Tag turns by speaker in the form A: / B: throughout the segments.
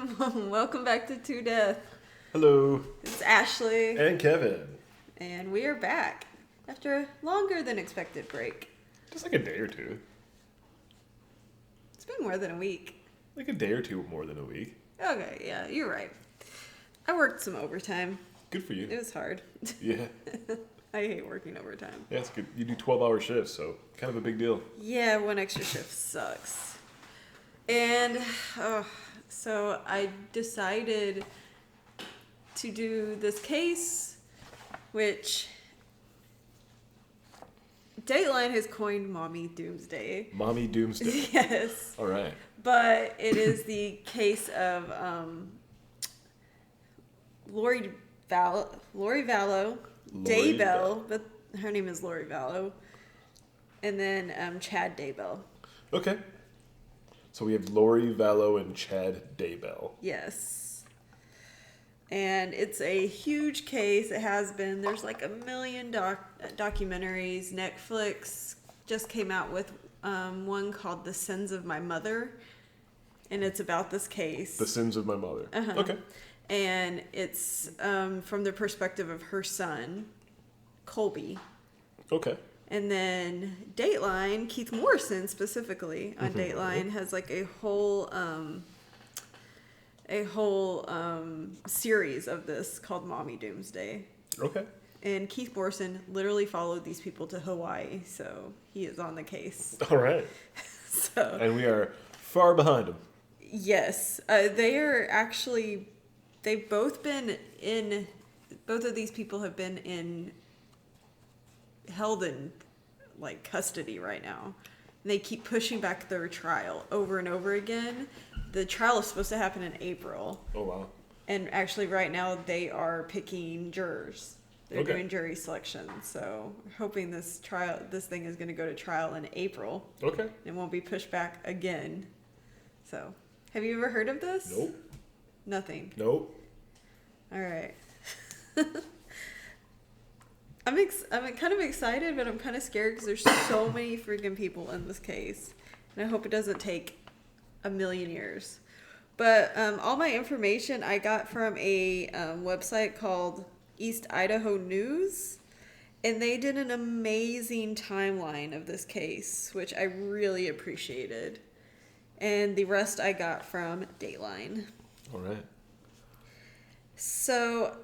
A: everyone. Welcome back to Two Death.
B: Hello.
A: It's Ashley.
B: And Kevin.
A: And we are back after a longer than expected break.
B: Just like a day or two.
A: It's been more than a week.
B: Like a day or two more than a week.
A: Okay, yeah, you're right. I worked some overtime.
B: Good for you.
A: It was hard.
B: Yeah.
A: I hate working overtime.
B: Yeah, it's good. You do 12-hour shifts, so kind of a big deal.
A: Yeah, one extra shift sucks. And so I decided to do this case, which Dateline has coined Mommy Doomsday.
B: Mommy Doomsday.
A: Yes.
B: All right.
A: But it is the case of Lori Vallow, Daybell, but her name is Lori Vallow, and then Chad Daybell.
B: Okay. So we have Lori Vallow and Chad Daybell.
A: Yes. And it's a huge case. It has been. There's like a million documentaries. Netflix just came out with one called The Sins of My Mother. And it's about this case.
B: The Sins of My Mother.
A: Uh-huh.
B: Okay.
A: And it's from the perspective of her son, Colby.
B: Okay.
A: And then Dateline, Keith Morrison specifically on Dateline, has like a whole series of this called Mommy Doomsday.
B: Okay.
A: And Keith Morrison literally followed these people to Hawaii, so he is on the case.
B: All right.
A: So.
B: And we are far behind him.
A: Yes, they are actually. They've both been in. Both of these people have been held in like custody right now. And they keep pushing back their trial over and over again. The trial is supposed to happen in April.
B: Oh wow.
A: And actually right now they are picking jurors. They're
B: Okay.
A: doing jury selection. So hoping this thing is going to go to trial in April.
B: Okay.
A: And won't be pushed back again. So, have you ever heard of this?
B: Nope.
A: Nothing.
B: Nope.
A: All right. I'm kind of excited, but I'm kind of scared because there's so many freaking people in this case, and I hope it doesn't take a million years. But all my information I got from a website called East Idaho News, and they did an amazing timeline of this case, which I really appreciated. And the rest I got from Dateline.
B: All right.
A: So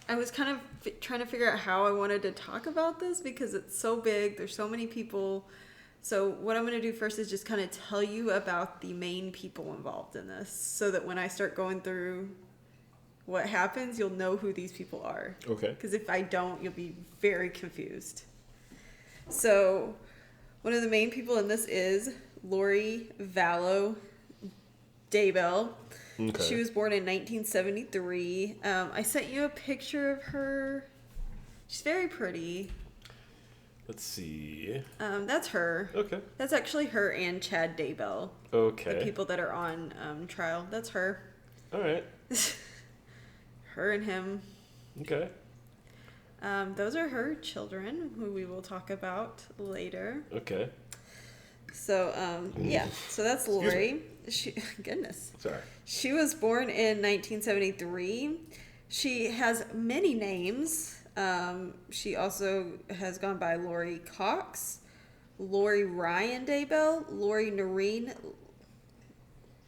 A: I was kind of trying to figure out how I wanted to talk about this because it's so big. There's so many people. So what I'm going to do first is just kind of tell you about the main people involved in this so that when I start going through what happens, you'll know who these people are.
B: Okay.
A: Because if I don't, you'll be very confused. So one of the main people in this is Lori Vallow Daybell.
B: Okay.
A: She was born in 1973. I sent you a picture of her. She's very pretty.
B: Let's see.
A: That's her.
B: Okay.
A: That's actually her and Chad Daybell.
B: Okay.
A: The people that are on trial. That's her.
B: All right.
A: Her and him.
B: Okay.
A: Those are her children, who we will talk about later.
B: Okay.
A: So, yeah. So that's Lori. Goodness.
B: Sorry.
A: She was born in 1973. She has many names. She also has gone by Lori Cox, Lori Ryan Daybell, Lori Noreen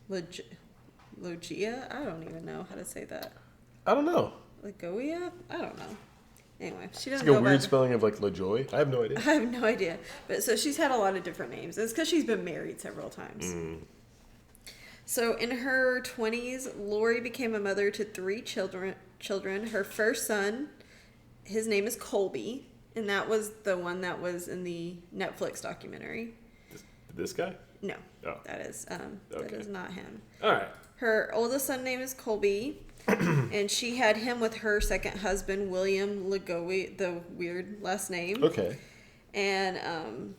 A: Logia. I don't even know how to say that.
B: I don't know.
A: Lagoia? I don't know. Anyway, she
B: It's
A: doesn't
B: like a
A: go
B: weird
A: by...
B: spelling of like LaJoy. I have no idea.
A: I have no idea. But so she's had a lot of different names. It's because she's been married several times.
B: Mm.
A: So in her 20s, Lori became a mother to 3 children. Her first son, his name is Colby, and that was the one that was in the Netflix documentary.
B: This guy?
A: No,
B: Oh.
A: that is not him.
B: All right.
A: Her oldest son name is Colby, and she had him with her second husband, William Lagoe, the weird last name.
B: Okay.
A: And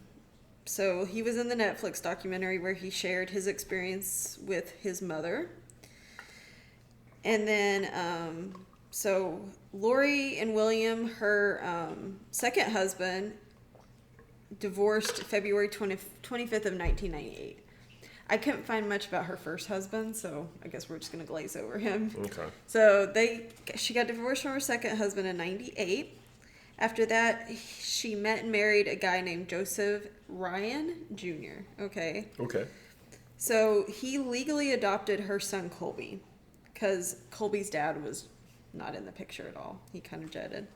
A: so he was in the Netflix documentary where he shared his experience with his mother. And then, so Lori and William, her second husband, divorced February 25th of 1998. I couldn't find much about her first husband, so I guess we're just gonna glaze over him.
B: Okay.
A: So she got divorced from her second husband in '98. After that, she met and married a guy named Joseph Ryan Jr. Okay.
B: Okay.
A: So he legally adopted her son Colby, because Colby's dad was not in the picture at all. He kind of jetted.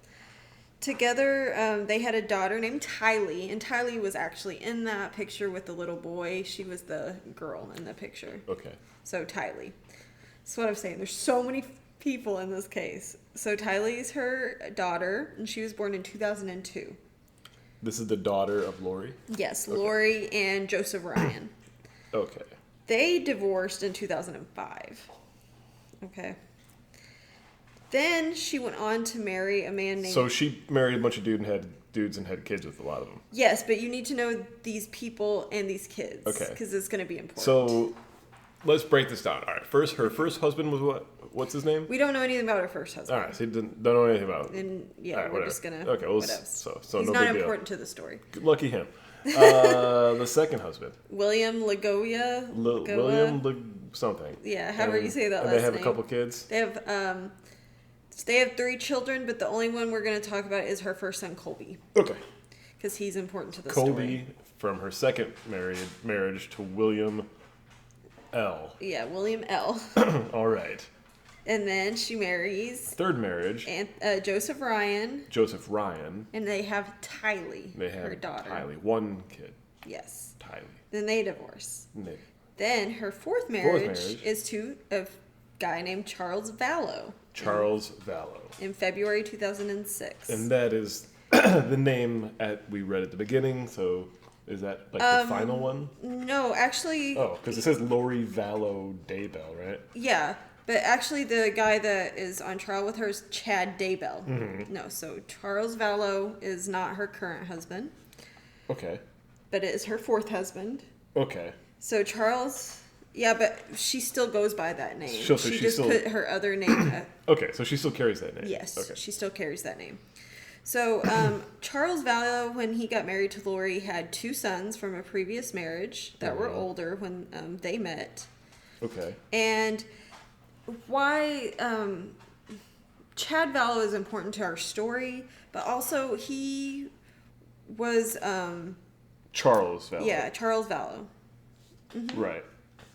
A: Together, they had a daughter named Tylee, and Tylee was actually in that picture with the little boy. She was the girl in the picture.
B: Okay.
A: So Tylee. That's what I'm saying. There's so many people in this case. So Tylee's her daughter, and she was born in 2002.
B: This is the daughter of Lori?
A: Yes,
B: Okay.
A: Lori and Joseph Ryan.
B: Okay.
A: They divorced in 2005. Okay. Then she went on to marry a man named...
B: So she married a bunch of dudes and had kids with a lot of them.
A: Yes, but you need to know these people and these kids.
B: Okay.
A: Because it's going to be important.
B: So let's break this down. All right. First, her first husband was what? What's his name?
A: We don't know anything about her first husband.
B: All right. So you don't know anything about him.
A: And yeah,
B: All right,
A: we're
B: whatever.
A: just going to...
B: Okay. Well,
A: whatever.
B: so
A: He's
B: no
A: not
B: big
A: important to the story.
B: deal. Lucky him. The second husband.
A: William Lagoya.
B: William something.
A: Yeah, however you say that
B: and
A: last
B: they have
A: name.
B: a couple kids.
A: They have 3 children, but the only one we're going to talk about is her first son, Colby.
B: Okay.
A: Because he's important to the
B: Colby
A: story.
B: from her second marriage to William L.
A: Yeah, William L.
B: All right.
A: And then she marries
B: Third marriage.
A: Joseph Ryan.
B: Joseph Ryan.
A: And they have Tylee,
B: They have
A: her daughter.
B: Tylee. One kid.
A: Yes.
B: Tylee.
A: Then they divorce.
B: They-
A: Then her fourth marriage
B: marriage.
A: is to a guy named Charles Vallow.
B: Charles Vallow.
A: In February 2006.
B: And that is the name we read at the beginning. So is that like the final one?
A: No, actually...
B: Oh, because it says Lori Vallow Daybell, right?
A: Yeah, but actually the guy that is on trial with her is Chad Daybell.
B: Mm-hmm.
A: No, so Charles Vallow is not her current husband,
B: Okay.
A: but it is her fourth husband.
B: Okay.
A: So Charles... Yeah, but she still goes by that name.
B: So
A: she
B: she
A: just
B: still-
A: put her other name.
B: Okay, so she still carries that name.
A: Yes,
B: Okay.
A: she still carries that name. So Charles Vallow, when he got married to Lori, had 2 sons from a previous marriage that were older when they met.
B: Okay.
A: And why Chad Vallow is important to our story, but also he was
B: Charles Vallow.
A: yeah, Charles Vallow.
B: Right.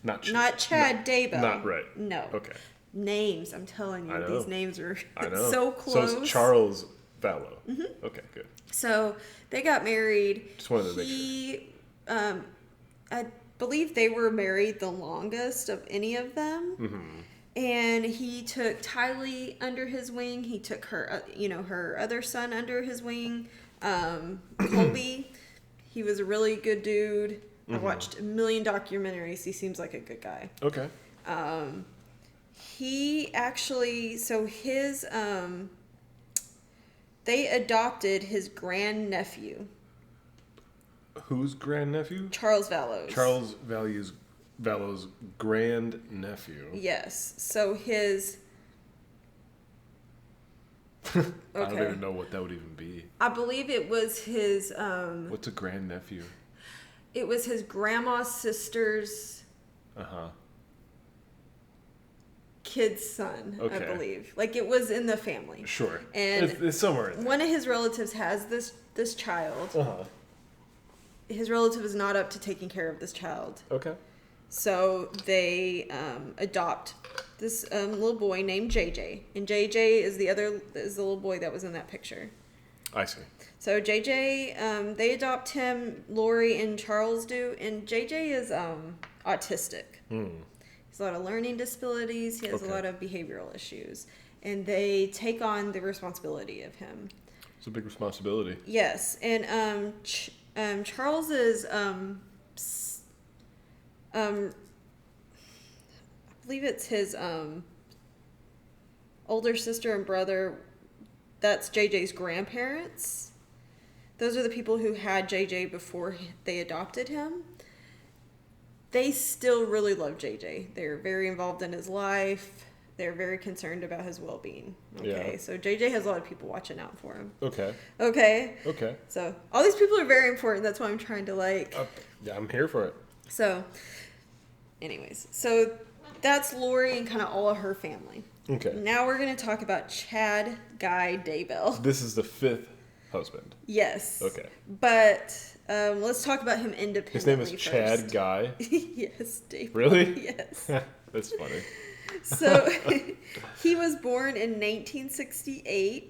B: Not
A: Chad Daybell.
B: Not right.
A: No.
B: Okay.
A: Names, I'm telling
B: I
A: you,
B: know.
A: these names are
B: I know.
A: so close.
B: So it's Charles Vallow. Mm-hmm. Okay, good.
A: So they got married.
B: Just wanted to make
A: sure. I believe they were married the longest of any of them.
B: Mm-hmm.
A: And he took Tylee under his wing. He took her, her other son under his wing. Colby, he was a really good dude. I watched a million documentaries. He seems like a good guy.
B: Okay.
A: He actually, they adopted his grandnephew.
B: Whose grandnephew?
A: Charles Vallow.
B: Charles Vallow's grandnephew.
A: Yes. So his...
B: I don't even know what that would even be.
A: I believe it was his...
B: What's a grandnephew?
A: It was his grandma's sister's
B: Uh-huh.
A: kid's son,
B: Okay.
A: I believe. Like, it was in the family.
B: Sure.
A: And
B: it's somewhere in there.
A: one of his relatives has this child.
B: Uh-huh.
A: His relative is not up to taking care of this child.
B: Okay.
A: So they adopt this little boy named JJ. And JJ is the little boy that was in that picture.
B: I see.
A: So JJ, they adopt him, Lori and Charles do, and JJ is autistic. He has a lot of learning disabilities. He has a lot of behavioral issues. And they take on the responsibility of him.
B: It's a big responsibility.
A: Yes, and Charles is I believe it's his older sister and brother. That's JJ's grandparents. Those are the people who had JJ before they adopted him. They still really love JJ. They're very involved in his life. They're very concerned about his well-being. Okay,
B: Yeah.
A: so JJ has a lot of people watching out for him.
B: Okay.
A: Okay. So all these people are very important. That's why I'm trying to
B: Yeah, I'm here for it.
A: So anyways, so that's Lori and kind of all of her family.
B: Okay.
A: Now we're going to talk about Chad Guy Daybell.
B: This is the 5th husband.
A: Yes.
B: Okay.
A: But let's talk about him independently.
B: His name is
A: first.
B: Chad Guy.
A: Yes, Daybell.
B: Really?
A: Yes.
B: That's funny.
A: So he was born in 1968,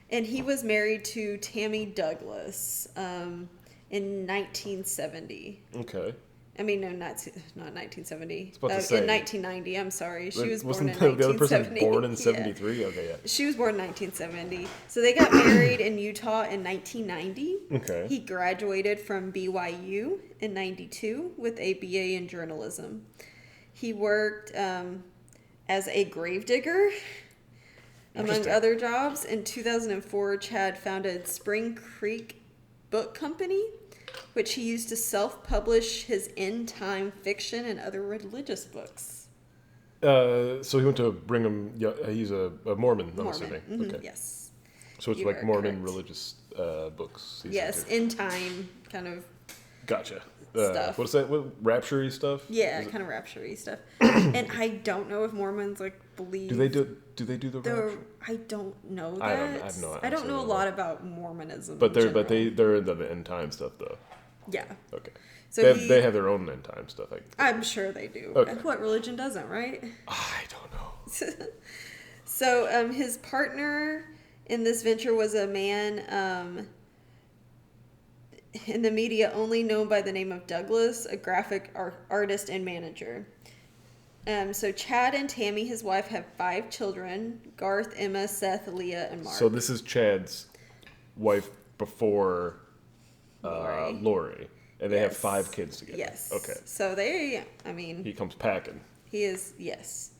A: and he was married to Tammy Douglas in 1970.
B: Okay.
A: I mean, no, not 1970.
B: About to say.
A: In 1990. I'm sorry. She was born in
B: Wasn't the other person
A: 1970.
B: born in
A: Yeah.
B: 73? Okay, yeah.
A: She was born in 1970. So they got married in Utah in 1990.
B: Okay.
A: He graduated from BYU in 92 with a BA in journalism. He worked as a gravedigger, among other jobs. In 2004, Chad founded Spring Creek Book Company, which he used to self-publish his end-time fiction and other religious books.
B: So he went to Brigham. Yeah, he's a Mormon. I'm assuming.
A: Mm-hmm.
B: Okay.
A: Yes.
B: So it's
A: You
B: like
A: are
B: Mormon
A: correct.
B: religious books. he's
A: Yes,
B: into.
A: end-time kind of.
B: Gotcha.
A: Stuff.
B: What's that? What, rapture-y stuff?
A: Yeah, kind of rapture-y stuff. And I don't know if Mormons like believe.
B: Do they do the rapture?
A: I don't know that.
B: I have no
A: I don't know a
B: idea.
A: lot about Mormonism.
B: But
A: in
B: they're
A: general.
B: they're into the end time stuff though.
A: Yeah.
B: Okay.
A: So
B: They have their own end time stuff.
A: I'm sure they do.
B: Okay.
A: What religion doesn't, right?
B: I don't know.
A: So his partner in this venture was a man in the media only known by the name of Douglas, a graphic artist and manager. So Chad and Tammy, his wife, have 5 children: Garth, Emma, Seth, Leah, and Mark.
B: So this is Chad's wife before Lori. And they have
A: Yes.
B: 5 kids together.
A: Yes.
B: Okay.
A: So I mean,
B: He comes packing.
A: he is, yes.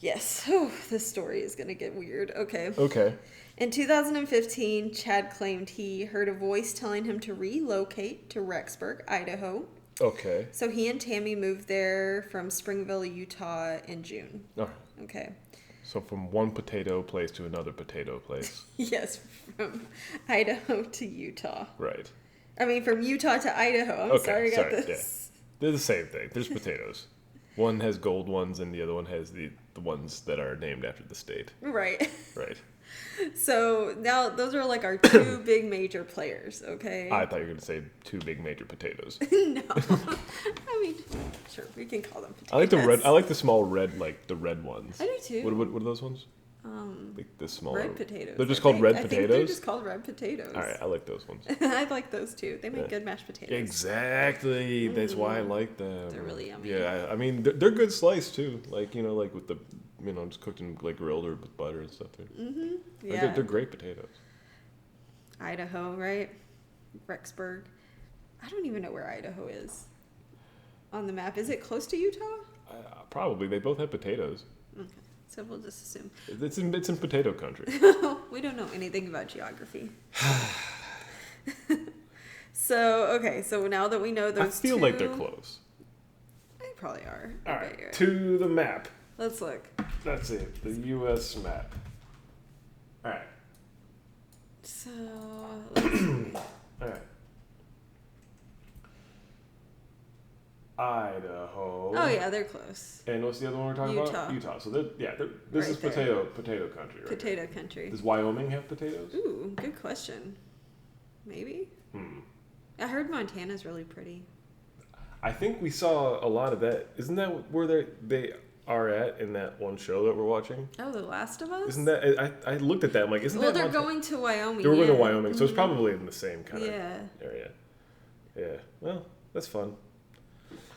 A: Yes. Oh, this story is going to get weird. Okay.
B: Okay.
A: In 2015, Chad claimed he heard a voice telling him to relocate to Rexburg, Idaho.
B: Okay.
A: So he and Tammy moved there from Springville, Utah in June.
B: All right.
A: Okay.
B: So from one potato place to another potato place.
A: Yes, from Idaho to Utah.
B: Right.
A: I mean, from Utah to Idaho. I'm
B: Okay,
A: sorry I got
B: sorry,
A: this.
B: They're the same thing. There's potatoes. One has gold ones and the other one has the ones that are named after the state.
A: Right.
B: Right.
A: So now those are like our 2 big major players, okay?
B: I thought you were going to say 2 big major potatoes.
A: No. I mean, sure, we can call them potatoes.
B: I like the red. I like the small red, like the red ones.
A: I do too.
B: What are those ones? Like the small
A: Red potatoes.
B: They're just
A: I
B: called
A: think.
B: red
A: I think
B: potatoes.
A: they're just called red potatoes.
B: All right, I like those ones.
A: I like those too. They make
B: Yeah.
A: good mashed potatoes.
B: Exactly. That's why I like them.
A: They're really yummy.
B: Yeah, I mean they're good sliced too. Like like with the just cooked and like grilled or with butter and stuff.
A: Mm-hmm.
B: Like,
A: Yeah.
B: they're great potatoes.
A: Idaho, right? Rexburg. I don't even know where Idaho is on the map. Is it close to Utah?
B: Probably they both have potatoes.
A: Okay. So we'll just assume.
B: It's in potato country.
A: We don't know anything about geography. So now that we know those
B: I feel
A: 2,
B: like they're close.
A: They probably are.
B: All
A: I bet
B: right,
A: you're right.
B: to the map.
A: Let's look.
B: That's it. The U.S. map. All right.
A: So, let's see.
B: All right. Idaho.
A: Oh yeah, they're close.
B: And what's the other one we're talking
A: Utah.
B: about? Utah. So this
A: Right
B: is
A: there.
B: potato country, right?
A: Potato country.
B: Does Wyoming have potatoes?
A: Ooh, good question. Maybe. I heard Montana's really pretty.
B: I think we saw a lot of that. Isn't that where they are at in that one show that we're watching?
A: Oh, The Last of Us?
B: Isn't that? I looked at that. I'm like, isn't
A: Well,
B: that?
A: they're
B: Montana?
A: going to Wyoming.
B: They were going to
A: yeah.
B: Wyoming, so it's probably in the same kind
A: Yeah.
B: of area. Yeah. Well, that's fun.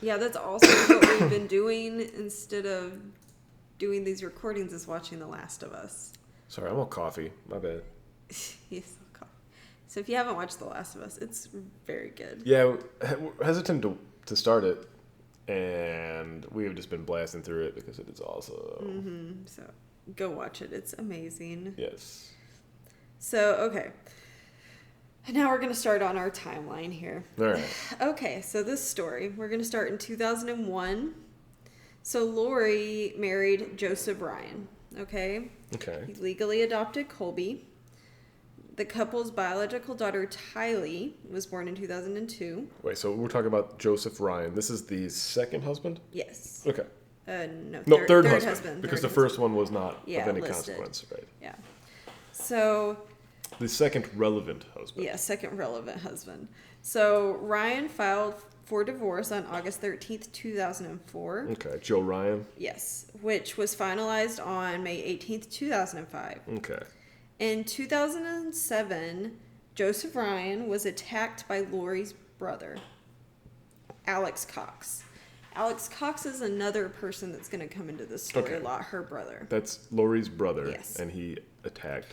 A: Yeah, that's also what we've been doing instead of doing these recordings is watching The Last of Us.
B: Sorry, I'm all coffee. My bad.
A: Yes. So if you haven't watched The Last of Us, it's very good.
B: Yeah, we're hesitant to start it, and we have just been blasting through it because it is awesome.
A: So go watch it. It's amazing.
B: Yes.
A: So, okay. Now we're going to start on our timeline here.
B: All right.
A: Okay, so this story, we're going to start in 2001. So Lori married Joseph Ryan, okay?
B: Okay.
A: He legally adopted Colby. The couple's biological daughter, Tylee, was born in 2002.
B: Wait, so we're talking about Joseph Ryan. This is the second husband?
A: Yes.
B: Okay.
A: No,
B: third husband. Because the first one was not of any
A: listed.
B: consequence, right?
A: Yeah. So...
B: The second relevant husband.
A: Yeah, second relevant husband. So Ryan filed for divorce on August 13th, 2004.
B: Okay, Joe Ryan.
A: Yes, which was finalized on May 18th, 2005.
B: Okay.
A: In 2007, Joseph Ryan was attacked by Lori's brother, Alex Cox. Alex Cox is another person that's going to come into this story a lot, her brother.
B: That's Lori's brother,
A: yes.
B: And he attacked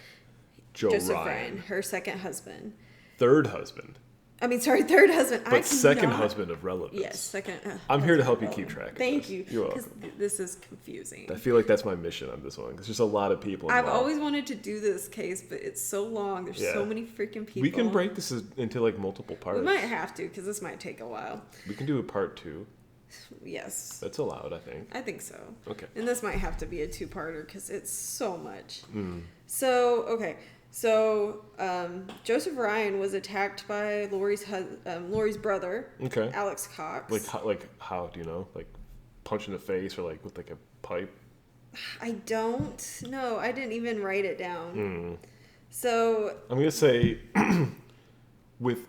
A: Joseph Ryan, her second husband.
B: Third husband.
A: Third husband.
B: But second husband of relevance.
A: Yes, second.
B: I'm here to help you keep track of
A: Thank
B: this.
A: you.
B: You're welcome.
A: This is confusing.
B: I feel like that's my mission on this one. There's just a lot of people involved.
A: I've always wanted to do this case, but it's so long. There's so many freaking people.
B: We can break this into like multiple parts.
A: We might have to, because this might take a while.
B: We can do a part 2.
A: Yes.
B: That's allowed, I think.
A: I think so.
B: Okay.
A: And this might have to be a 2-parter, because it's so much. So, okay. So, Joseph Ryan was attacked by Lori's brother, Alex Cox.
B: Like how do you know? Like punch in the face or like with like a pipe?
A: I don't know. I didn't even write it down. So
B: I'm gonna say with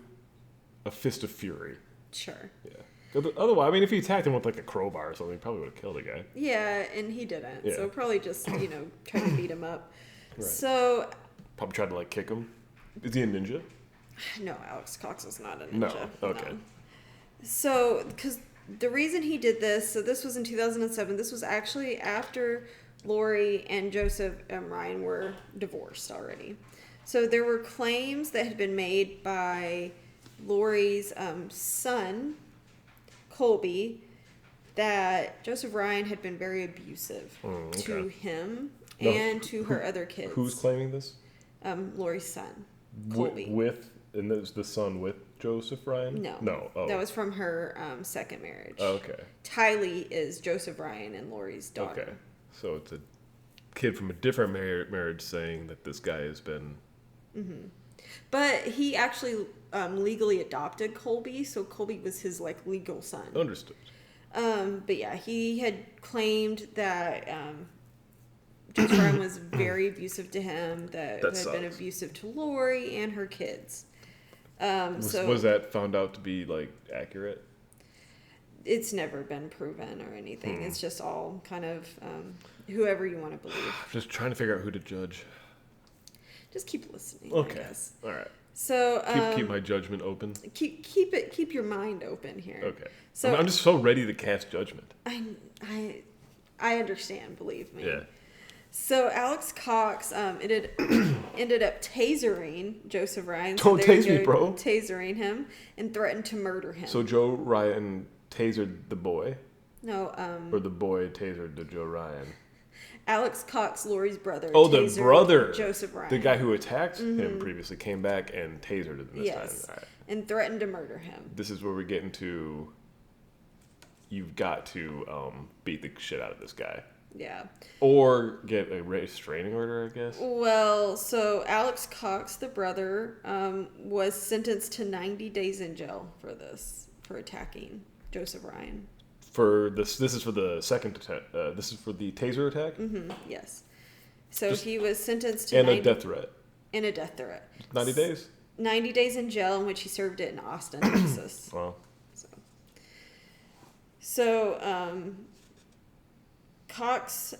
B: a fist of fury.
A: Sure.
B: Yeah. Otherwise, if he attacked him with like a crowbar or something, he probably would have killed the guy.
A: Yeah, and he didn't.
B: Yeah.
A: So probably just try to beat him up.
B: Right.
A: So.
B: Probably tried to like kick him. Is he a ninja?
A: No, Alex Cox is not a ninja.
B: No. Okay.
A: No. So, because the reason he did this, so this was in 2007. This was actually after Lori and Joseph Ryan were divorced already. So there were claims that had been made by Lori's son, Colby, that Joseph Ryan had been very abusive to him and to her other kids.
B: Who's claiming this?
A: Lori's son, Colby.
B: And that was the son with Joseph Ryan?
A: No.
B: Oh.
A: That was from her second marriage.
B: Oh, okay.
A: Tylee is Joseph Ryan and Lori's daughter.
B: Okay. So it's a kid from a different marriage saying that this guy has been...
A: But he actually legally adopted Colby, so Colby was his legal son.
B: Understood.
A: But yeah, he had claimed that Joseph Ryan was very abusive to him, that had been abusive to Lori and her kids.
B: Was that found out to be accurate?
A: It's never been proven or anything. It's just all kind of whoever you want to believe.
B: Just trying to figure out who to judge.
A: Just keep listening.
B: Okay.
A: I guess.
B: All right.
A: So
B: keep my judgment open.
A: Keep your mind open here.
B: Okay.
A: So
B: I'm just so ready to cast judgment.
A: I understand. Believe me.
B: Yeah.
A: So Alex Cox ended up tasering Joseph Ryan.
B: Don't tase me, bro.
A: Tasering him and threatened to murder him.
B: So Joe Ryan tasered the boy?
A: No.
B: Or the boy tasered the Joe Ryan?
A: Alex Cox, Lori's brother.
B: Oh, the brother.
A: Joseph Ryan.
B: The guy who attacked him previously came back and tasered him this time. All right.
A: And threatened to murder him.
B: This is where we get into you've got to beat the shit out of this guy.
A: Yeah.
B: Or get a restraining order, I guess.
A: Well, so Alex Cox, the brother, was sentenced to 90 days in jail for attacking Joseph Ryan.
B: For this is for the second attack. This is for the taser attack.
A: Yes. So he was sentenced to
B: a death threat.
A: And a death threat.
B: 90 days.
A: 90 days in jail, in which he served it in Austin, Texas.
B: Wow.
A: So Cox.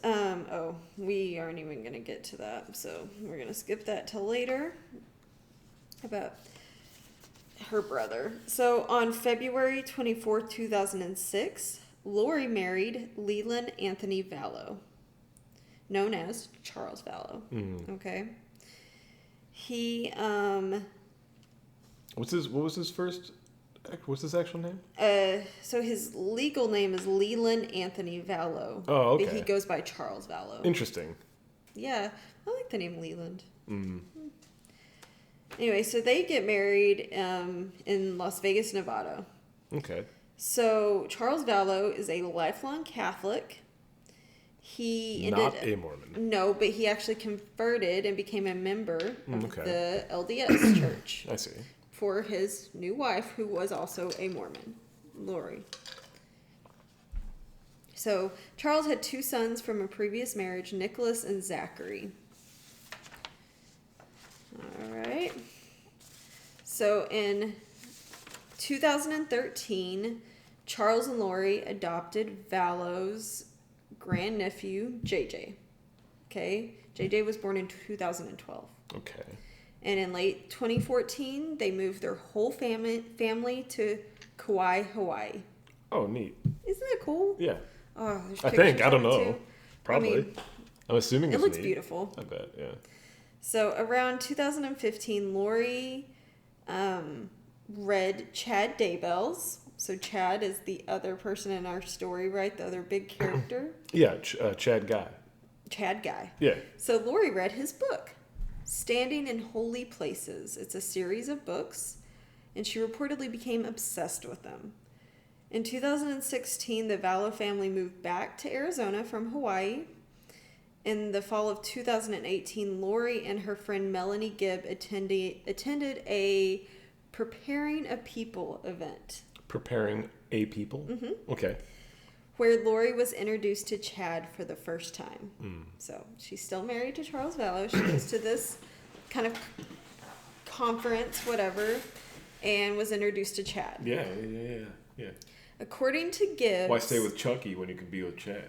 A: We aren't even going to get to that, so we're going to skip that till later. About her brother. So on February 24th, 2006, Lori married Leland Anthony Vallow, known as Charles Vallow. Okay. He
B: What was his first? What's his actual name?
A: So his legal name is Leland Anthony Vallow.
B: Oh, okay.
A: But he goes by Charles Vallow.
B: Interesting.
A: Yeah, I like the name Leland. Anyway, so they get married in Las Vegas, Nevada.
B: Okay.
A: So Charles Vallow is a lifelong Catholic. He
B: Not a Mormon.
A: No, but he actually converted and became a member of
B: Okay.
A: the LDS church.
B: I see.
A: For his new wife, who was also a Mormon, Lori. So Charles had 2 sons from a previous marriage, Nicholas and Zachary. All right. So in 2013, Charles and Lori adopted Vallow's grandnephew, JJ. Okay? JJ was born in 2012.
B: Okay.
A: And in late 2014, they moved their whole family to Kauai, Hawaii.
B: Oh, neat.
A: Isn't that cool?
B: Yeah.
A: Oh, there's
B: I
A: pictures
B: think. I
A: of
B: don't
A: it,
B: know.
A: too.
B: Probably.
A: I mean,
B: I'm assuming
A: it
B: it's
A: looks
B: neat.
A: beautiful.
B: I bet, yeah.
A: So around 2015, Lori read Chad Daybell's. So Chad is the other person in our story, right? The other big character.
B: Yeah, Chad Guy.
A: Chad guy.
B: Yeah.
A: So Lori read his book, Standing in Holy Places. It's a series of books, and she reportedly became obsessed with them. In 2016, the Vallow family moved back to Arizona from Hawaii. In the fall of 2018, Lori and her friend Melanie Gibb attended a Preparing a People event.
B: Preparing a people?
A: Mm-hmm.
B: Okay.
A: Where Lori was introduced to Chad for the first time. So she's still married to Charles Vallow. She goes to this kind of conference, whatever, and was introduced to Chad.
B: Yeah.
A: According to Gibbs...
B: Why stay with Chucky when you can be with Chad?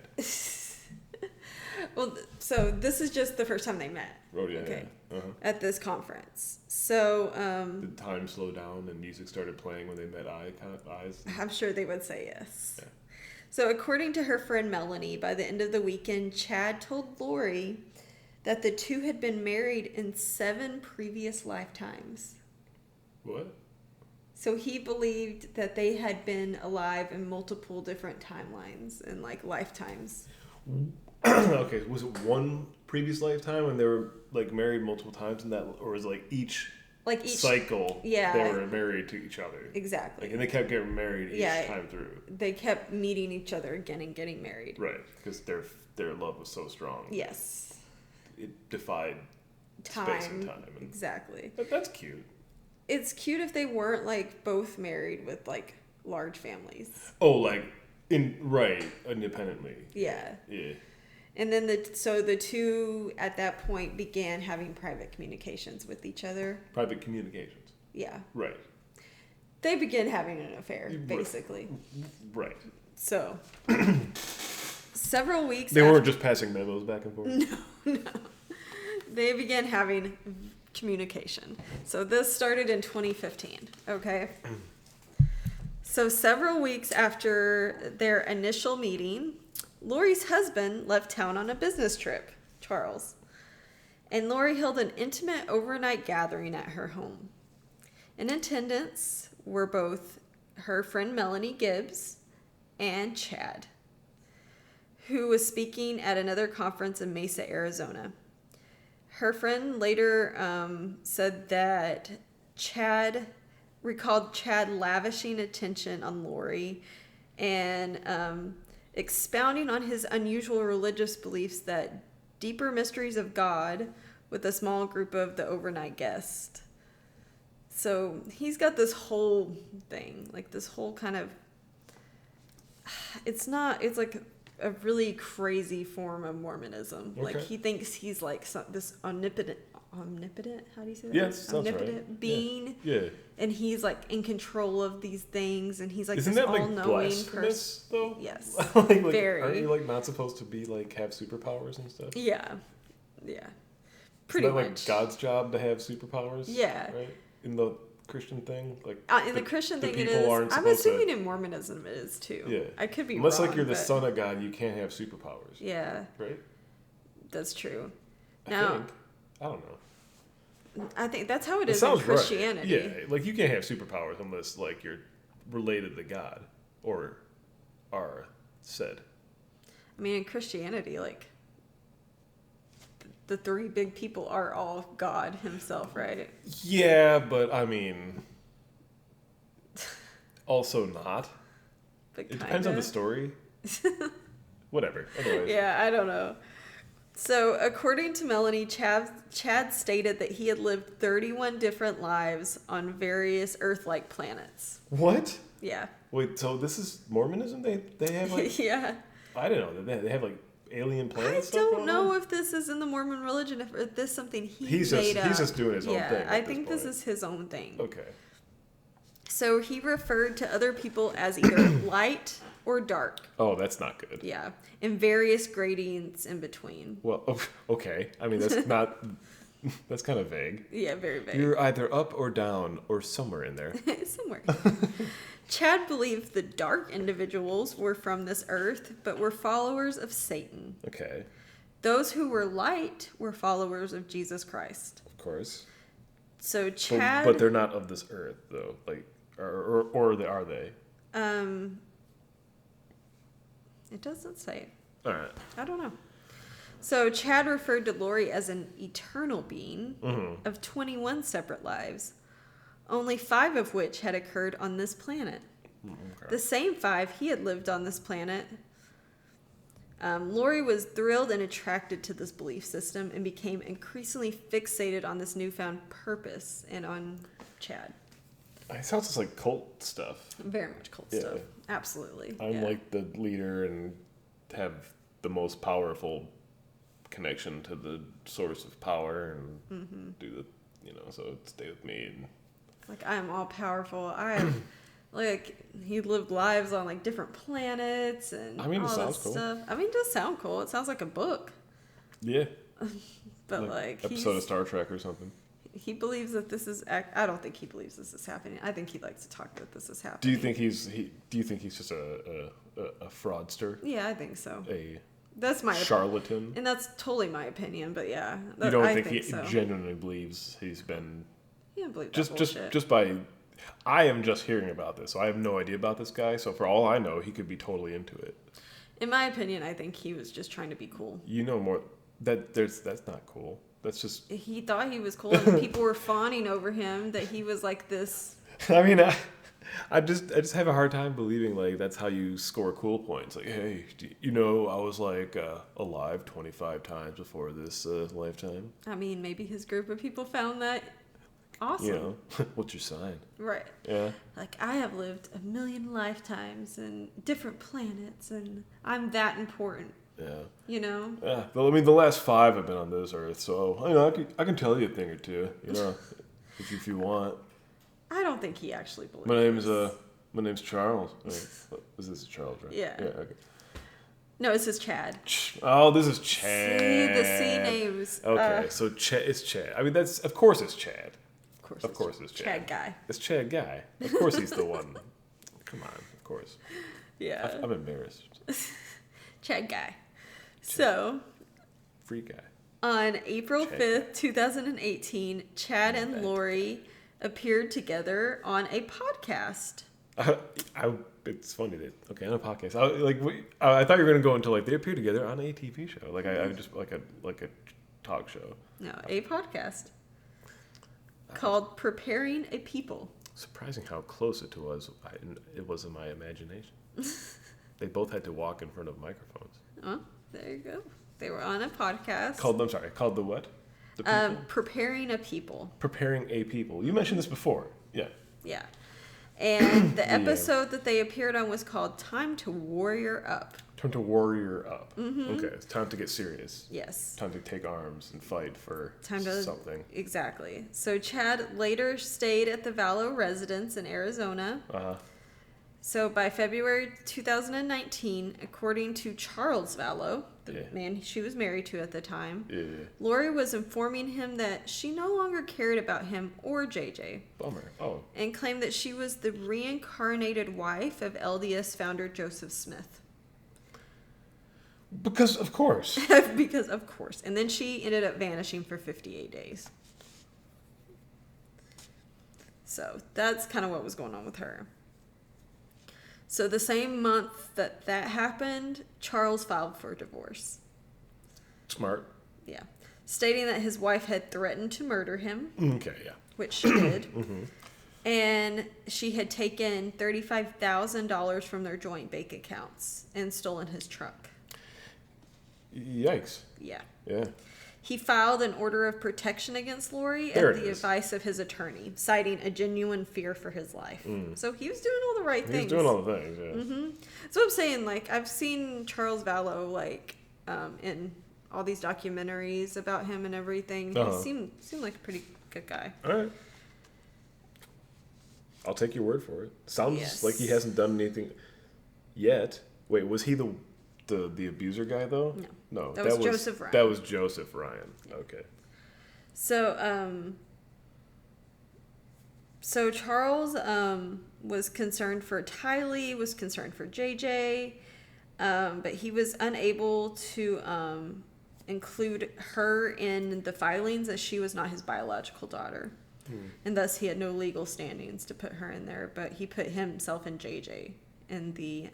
A: Well, so this is just the first time they met.
B: Oh, yeah.
A: Okay.
B: Yeah. Uh-huh.
A: At this conference. So...
B: Did time slow down and music started playing when they met eyes?
A: I'm sure they would say yes.
B: Yeah.
A: So according to her friend Melanie, by the end of the weekend, Chad told Lori that the two had been married in 7 previous lifetimes.
B: What?
A: So he believed that they had been alive in multiple different timelines and like lifetimes.
B: Okay, was it one previous lifetime when they were like married multiple times, and that, or was it like each cycle?
A: Yeah,
B: they were married to each other.
A: Exactly.
B: Like, and they kept getting married each time through.
A: They kept meeting each other again and getting married.
B: Right, because their love was so strong.
A: Yes.
B: It defied space and time.
A: Exactly.
B: That's cute.
A: It's cute if they weren't like both married with like large families.
B: Oh, like independently.
A: Yeah.
B: Yeah.
A: And then the two at that point began having private communications with each other.
B: Private communications.
A: Yeah.
B: Right.
A: They began having an affair, basically.
B: Right.
A: So, several weeks
B: They weren't just passing memos back and forth?
A: No. They began having communication. So this started in 2015, okay? So several weeks after their initial meeting, Lori's husband left town on a business trip, Charles, and Lori held an intimate overnight gathering at her home. In attendance were both her friend Melanie Gibbs and Chad, who was speaking at another conference in Mesa, Arizona. Her friend later said that Chad recalled Chad lavishing attention on Lori and expounding on his unusual religious beliefs that deeper mysteries of God with a small group of the overnight guests. So he's got this whole thing, like this whole kind of, it's like a really crazy form of Mormonism. Okay. Like he thinks he's like this omnipotent, how do you say that?
B: Yes,
A: omnipotent
B: right.
A: being.
B: Yeah.
A: And he's like in control of these things, and he's like
B: Isn't
A: this
B: that like
A: all-knowing
B: blasphemous though?
A: Yes.
B: like,
A: very.
B: Aren't you like not supposed to be like have superpowers and stuff?
A: Yeah. Pretty
B: Isn't that
A: much.
B: Like God's job to have superpowers?
A: Yeah.
B: Right. In the Christian thing, like
A: in the Christian thing, it is. I'm assuming in Mormonism it is too.
B: Yeah.
A: I could be
B: Unless
A: wrong.
B: Like you're the son of God, you can't have superpowers.
A: Yeah.
B: Right.
A: That's true.
B: I don't know.
A: I think that's how it is in Christianity.
B: Right. Yeah, like you can't have superpowers unless like you're related to God or are said.
A: I mean, in Christianity, like the 3 big people are all God himself, right?
B: Yeah, but I mean, also not.
A: But
B: it depends on the story. whatever. Anyways.
A: Yeah, I don't know. So, according to Melanie, Chad stated that he had lived 31 different lives on various Earth-like planets.
B: What?
A: Yeah.
B: Wait, so this is Mormonism? They have like...
A: Yeah.
B: I don't know. They have like alien planets.
A: I don't know if this is in the Mormon religion, if this is something he's made up.
B: He's just doing his own thing.
A: Yeah, I think this is his own thing.
B: Okay.
A: So he referred to other people as either light or dark.
B: Oh, that's not good.
A: Yeah, and various gradings in between.
B: Well, okay. I mean, that's not... That's kind of vague.
A: Yeah, very vague.
B: You're either up or down or somewhere in there.
A: Somewhere. Chad believed the dark individuals were from this earth, but were followers of Satan.
B: Okay.
A: Those who were light were followers of Jesus Christ.
B: Of course.
A: So Chad...
B: But they're not of this earth, though. Like, or are they?
A: It doesn't say.
B: All right.
A: I don't know. So Chad referred to Lori as an eternal being of 21 separate lives, only 5 of which had occurred on this planet.
B: Okay.
A: The same 5 he had lived on this planet. Lori was thrilled and attracted to this belief system and became increasingly fixated on this newfound purpose and on Chad.
B: It sounds just like cult stuff.
A: Very much cult stuff. Absolutely.
B: I'm like the leader and have the most powerful connection to the source of power and do the, so stay with me. And
A: like, I am all powerful. Like, he lived lives on like different planets and
B: I mean,
A: all
B: it sounds
A: that
B: cool.
A: stuff. I mean, it does sound cool. It sounds like a book.
B: Yeah.
A: But like
B: episode of Star Trek or something.
A: He believes that this is. I don't think he believes this is happening. I think he likes to talk that this is happening.
B: Do you think he's just a fraudster?
A: Yeah, I think so.
B: That's my charlatan,
A: and that's totally my opinion. But yeah,
B: you don't think he genuinely believes he's been?
A: He don't believe that bullshit.
B: Just by. I am just hearing about this, so I have no idea about this guy. So for all I know, he could be totally into it.
A: In my opinion, I think he was just trying to be cool.
B: You know more. That's not cool. That's just...
A: He thought he was cool, and people were fawning over him that he was like this.
B: I mean, I just have a hard time believing like that's how you score cool points. Like, hey, I was like alive 25 times before this lifetime.
A: I mean, maybe his group of people found that awesome.
B: What's your sign?
A: Right.
B: Yeah.
A: Like, I have lived 1 million lifetimes and different planets, and I'm that important.
B: Yeah.
A: Yeah.
B: Well, I mean, the last 5 have been on this earth, so I can tell you a thing or two. If you want.
A: I don't think he actually believes.
B: My name's Charles. Is this Charles, right?
A: Yeah.
B: Yeah. Okay.
A: No, it says Chad.
B: Oh, this is Chad.
A: See the C names.
B: Okay, so it's Chad. I mean, of course it's Chad.
A: Of course it's Chad. Chad guy.
B: It's Chad guy. Of course he's the one. Come on, of course.
A: Yeah.
B: I'm embarrassed.
A: Chad guy. So,
B: free guy.
A: On April 5th, 2018, Chad and Lori appeared together on a podcast.
B: It's funny that on a podcast. I thought you were gonna go into like they appeared together on a TV show. Like I just like a talk show.
A: No, a podcast called "Preparing a People."
B: Surprising how close it was. It was in my imagination. They both had to walk in front of microphones.
A: Oh. There you go. They were on a podcast.
B: Called the what? The people?
A: Preparing a People.
B: Preparing a People. You mentioned this before. Yeah.
A: Yeah. And the episode that they appeared on was called Time to Warrior Up.
B: Time to Warrior Up. Mm-hmm. Okay. It's time to get serious.
A: Yes.
B: Time to take arms and fight for something.
A: Exactly. So Chad later stayed at the Vallow residence in Arizona. Uh-huh. So by February 2019, according to Charles Vallow, the man she was married to at the time, Lori was informing him that she no longer cared about him or JJ.
B: Bummer. Oh.
A: And claimed that she was the reincarnated wife of LDS founder Joseph Smith.
B: Because of course.
A: Because of course. And then she ended up vanishing for 58 days. So that's kind of what was going on with her. So the same month that happened, Charles filed for divorce.
B: Smart.
A: Yeah. Stating that his wife had threatened to murder him.
B: Okay, yeah.
A: Which she did. And she had taken $35,000 from their joint bank accounts and stolen his truck.
B: Yikes.
A: Yeah.
B: Yeah.
A: He filed an order of protection against Lori
B: There
A: at
B: it
A: the
B: is.
A: advice of his attorney, citing a genuine fear for his life. So he was doing all the right things.
B: He's doing all the things, yeah.
A: Mm-hmm. That's what I'm saying. Like, I've seen Charles Vallow, like, in all these documentaries about him and everything. He seemed like a pretty good guy.
B: All right. I'll take your word for it. Sounds like he hasn't done anything yet. Wait, was he the abuser guy though?
A: No. That was Joseph Ryan.
B: That was Joseph Ryan. Okay.
A: So Charles was concerned for Tylee, was concerned for JJ, but he was unable to include her in the filings as she was not his biological daughter. And thus he had no legal standings to put her in there, but he put himself and JJ in the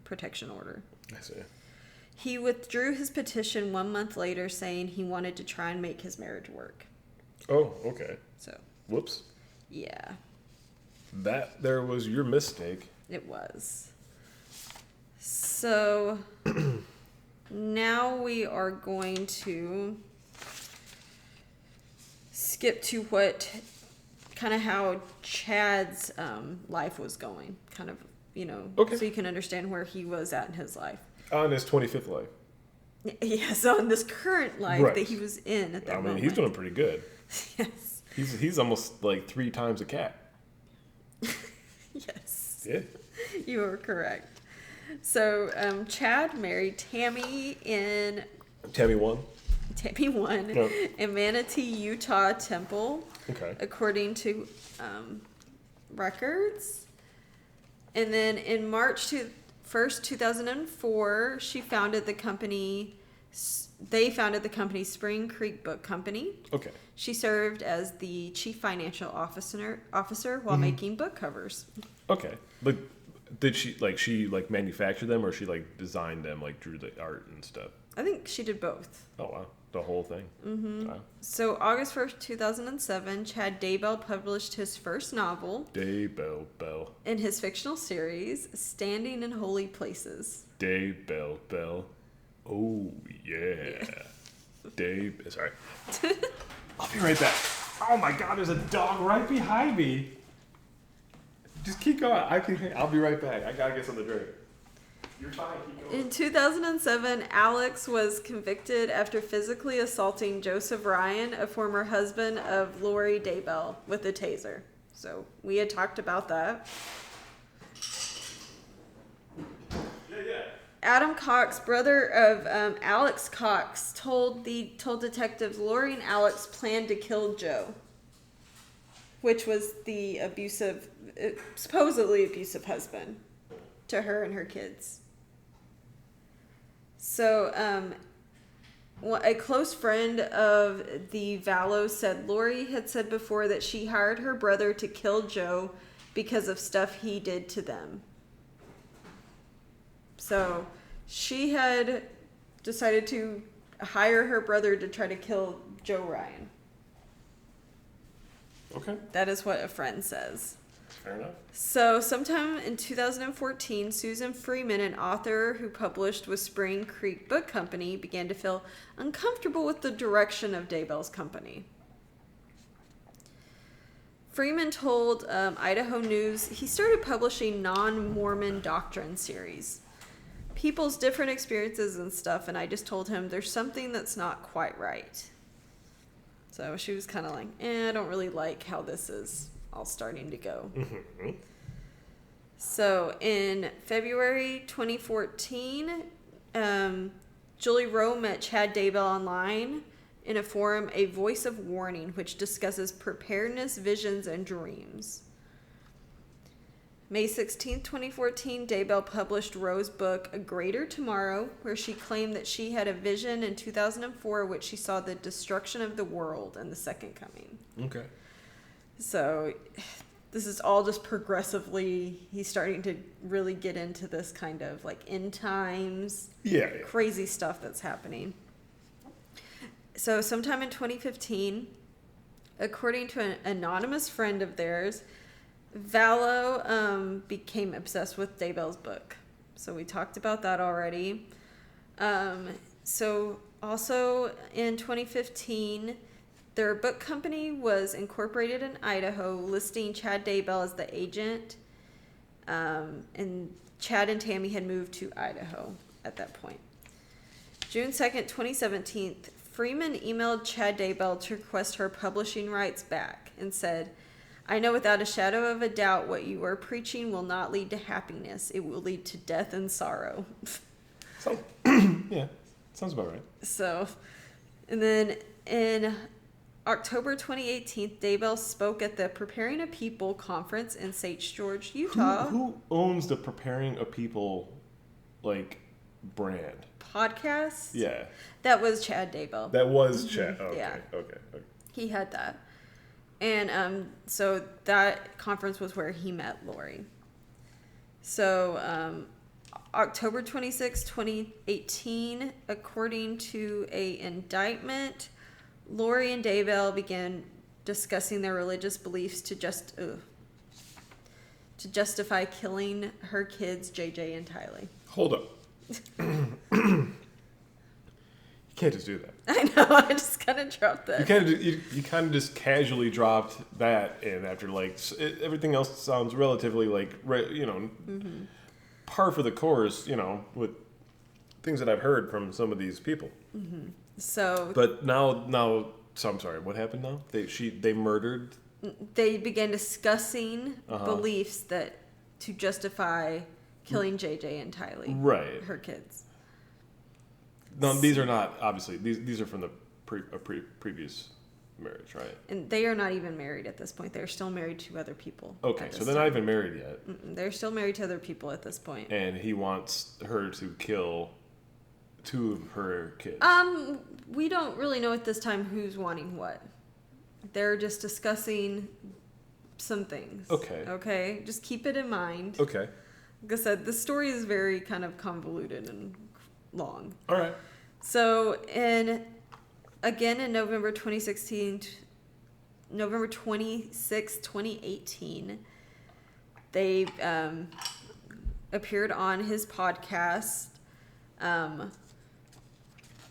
A: protection order.
B: I see.
A: He withdrew his petition 1 month later, saying he wanted to try and make his marriage work.
B: Oh, okay.
A: So.
B: Whoops.
A: Yeah.
B: That there was your mistake.
A: It was. So now we are going to skip to how Chad's life was going,
B: Okay.
A: so you can understand where he was at in his life.
B: On his 25th life.
A: Yeah, so in this current life that he was in at that moment.
B: He's doing pretty good.
A: Yes.
B: He's almost like 3 times a cat.
A: Yes.
B: Yeah.
A: You are correct. So Chad married Tammy in...
B: Tammy won. Yep.
A: In Manatee, Utah Temple.
B: Okay.
A: According to records. And then in March 1st, 2004, they founded the company Spring Creek Book Company.
B: Okay.
A: She served as the chief financial officer while making book covers.
B: Okay. But did she manufacture them, or she designed them, drew the art and stuff?
A: I think she did both.
B: Oh, wow. The whole thing.
A: Mm-hmm.
B: Wow.
A: So August 1st, 2007, Chad Daybell published his first novel.
B: Daybell.
A: In his fictional series, Standing in Holy Places.
B: Daybell. Oh, yeah. Sorry. I'll be right back. Oh my God, there's a dog right behind me. Just keep going. I'll be right back. I gotta get something to drink. You're fine. Keep going.
A: In 2007, Alex was convicted after physically assaulting Joseph Ryan, a former husband of Lori Daybell, with a taser. So we had talked about that.
B: Yeah.
A: Adam Cox, brother of Alex Cox, told detectives Lori and Alex planned to kill Joe, which was the supposedly abusive husband to her and her kids. So, a close friend of the Vallow said Lori had said before that she hired her brother to kill Joe because of stuff he did to them. So, she had decided to hire her brother to try to kill Joe Ryan.
B: Okay.
A: That is what a friend says.
B: Fair enough.
A: So, sometime in 2014, Susan Freeman, an author who published with Spring Creek Book Company, began to feel uncomfortable with the direction of Daybell's company. Freeman told Idaho News he started publishing non-Mormon doctrine series. People's different experiences and stuff, and I just told him there's something that's not quite right. So she was kind of like, I don't really like how this is all starting to go.
B: Mm-hmm.
A: So in February 2014, Julie Rowe met Chad Daybell online in a forum, A Voice of Warning, which discusses preparedness, visions, and dreams. May 16, 2014, Daybell published Rowe's book, A Greater Tomorrow, where she claimed that she had a vision in 2004 which she saw the destruction of the world and the second coming.
B: Okay.
A: So this is all just progressively, he's starting to really get into this kind of end times, crazy stuff that's happening. So sometime in 2015, according to an anonymous friend of theirs, Vallow became obsessed with Daybell's book. So we talked about that already. So also in 2015, their book company was incorporated in Idaho, listing Chad Daybell as the agent. And Chad and Tammy had moved to Idaho at that point. June 2nd, 2017, Freeman emailed Chad Daybell to request her publishing rights back and said, I know without a shadow of a doubt what you are preaching will not lead to happiness. It will lead to death and sorrow.
B: So, yeah, sounds about right.
A: So, and then in October 2018, Daybell spoke at the Preparing a People conference in St. George, Utah.
B: Who owns the Preparing a People, brand?
A: Podcast?
B: Yeah.
A: That was Chad Daybell.
B: That was Chad. Okay,
A: Yeah.
B: Okay.
A: He had that. And so that conference was where he met Lori. So October 26, 2018, according to a indictment, Lori and Daybell began discussing their religious beliefs to justify killing her kids, JJ and Tylee.
B: Hold up. You can't just do that.
A: I know, I just kind of dropped that.
B: You kind of just casually dropped that in after everything else sounds relatively par for the course, with things that I've heard from some of these people.
A: Mm-hmm. So,
B: but so I'm sorry. What happened now? They murdered.
A: They began discussing beliefs that to justify killing JJ and Tylee,
B: right?
A: Her kids.
B: No, these are not obviously. These are from the previous marriage, right?
A: And they are not even married at this point. They're still married to other people.
B: Okay, so they're not even married yet.
A: They're still married to other people at this point.
B: And he wants her to kill 2 of her kids.
A: We don't really know at this time who's wanting what. They're just discussing some things. Okay, just keep it in mind.
B: Okay.
A: Like I said, the story is very kind of convoluted and long.
B: All right.
A: So again in November 26, 2018, they appeared on his podcast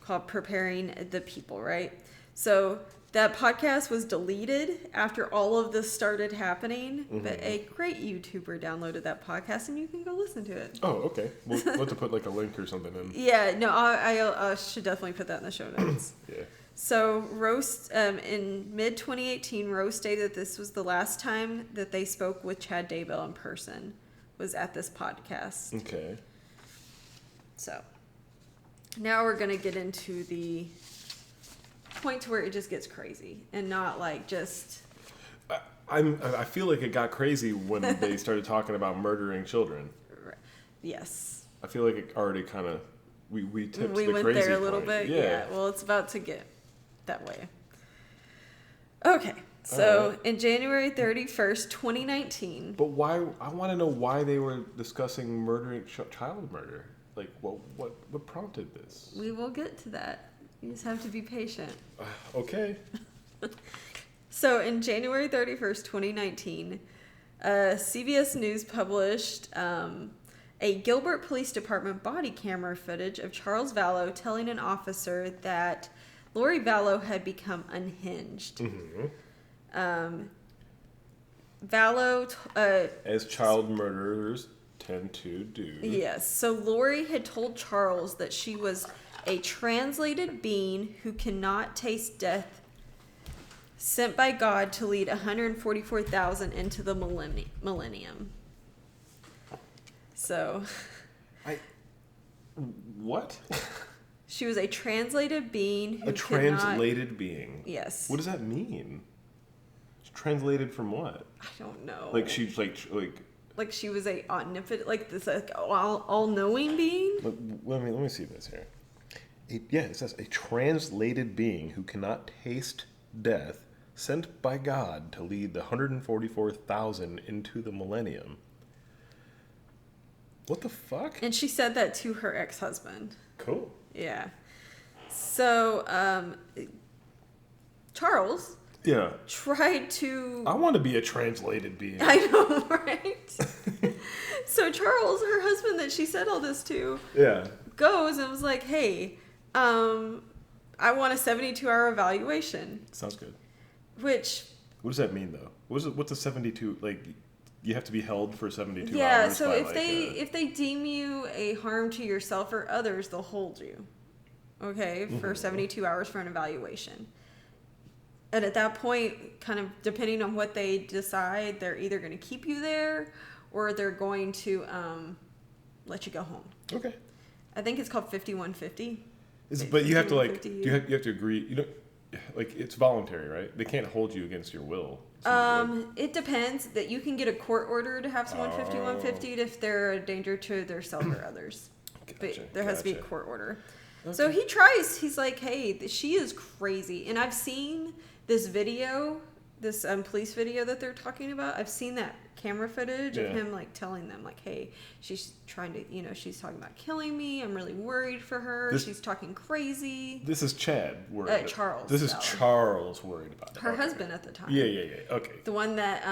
A: called Preparing the People, right? So that podcast was deleted after all of this started happening, but a great YouTuber downloaded that podcast, and you can go listen to it.
B: Oh, okay. We'll have to put a link or something in.
A: Yeah, no, I should definitely put that in the show notes.
B: Yeah.
A: So Rose, in mid-2018, Rose stated that this was the last time that they spoke with Chad Daybell in person, was at this podcast.
B: Okay.
A: So now we're going to get into the point to where it just gets crazy and not just...
B: I feel like it got crazy when they started talking about murdering children.
A: Yes.
B: I feel like it already kind of... We tipped the crazy
A: went there a little
B: point.
A: bit. Yeah. Well, it's about to get that way. Okay. So in January 31st, 2019.
B: But why? I want to know why they were discussing murdering child murder. What prompted this?
A: We will get to that. You just have to be patient.
B: Okay.
A: So in January 31st, 2019, CBS News published a Gilbert Police Department body camera footage of Charles Vallow telling an officer that Lori Vallow had become unhinged. Vallow...
B: as child murderers tend to do.
A: Yes. So Lori had told Charles that she was a translated being who cannot taste death, sent by God to lead 144,000 into the millennium. So...
B: What?
A: She was a translated being who
B: translated being?
A: Yes.
B: What does that mean? Translated from what?
A: I don't know.
B: She's like
A: she was a omnipotent, this all-knowing being?
B: Let me see this here. It says a translated being who cannot taste death, sent by God to lead the 144,000 into the millennium. What the fuck?
A: And she said that to her ex-husband.
B: Cool.
A: Yeah. So, Charles...
B: Yeah.
A: Tried to...
B: I want to be a translated being.
A: I know, right? So Charles, her husband that she said all this to...
B: Yeah.
A: Goes and was like, hey, I want a 72-hour evaluation.
B: Sounds good.
A: Which...
B: What does that mean, though? What's a 72... Like, you have to be held for 72 hours?
A: Yeah, so
B: by,
A: if they deem you a harm to yourself or others, they'll hold you. Okay? For 72 hours for an evaluation. And at that point, kind of depending on what they decide, they're either going to keep you there or they're going to let you go home.
B: Okay.
A: I think it's called 5150.
B: But you have to you have to agree. You know, like it's voluntary, right? They can't hold you against your will.
A: It depends. That you can get a court order to have someone 5150 if they're a danger to themselves or others. But there has to be a court order. Okay. So he tries. He's like, "Hey, she is crazy," and I've seen this video, this police video that they're talking about. I've seen that camera footage of him like telling them like, "Hey, she's trying to, she's talking about killing me. I'm really worried for her. She's talking crazy."
B: This is Chad worried.
A: Charles.
B: This is Charles worried about it.
A: Her husband at the time.
B: Yeah. Okay.
A: The one that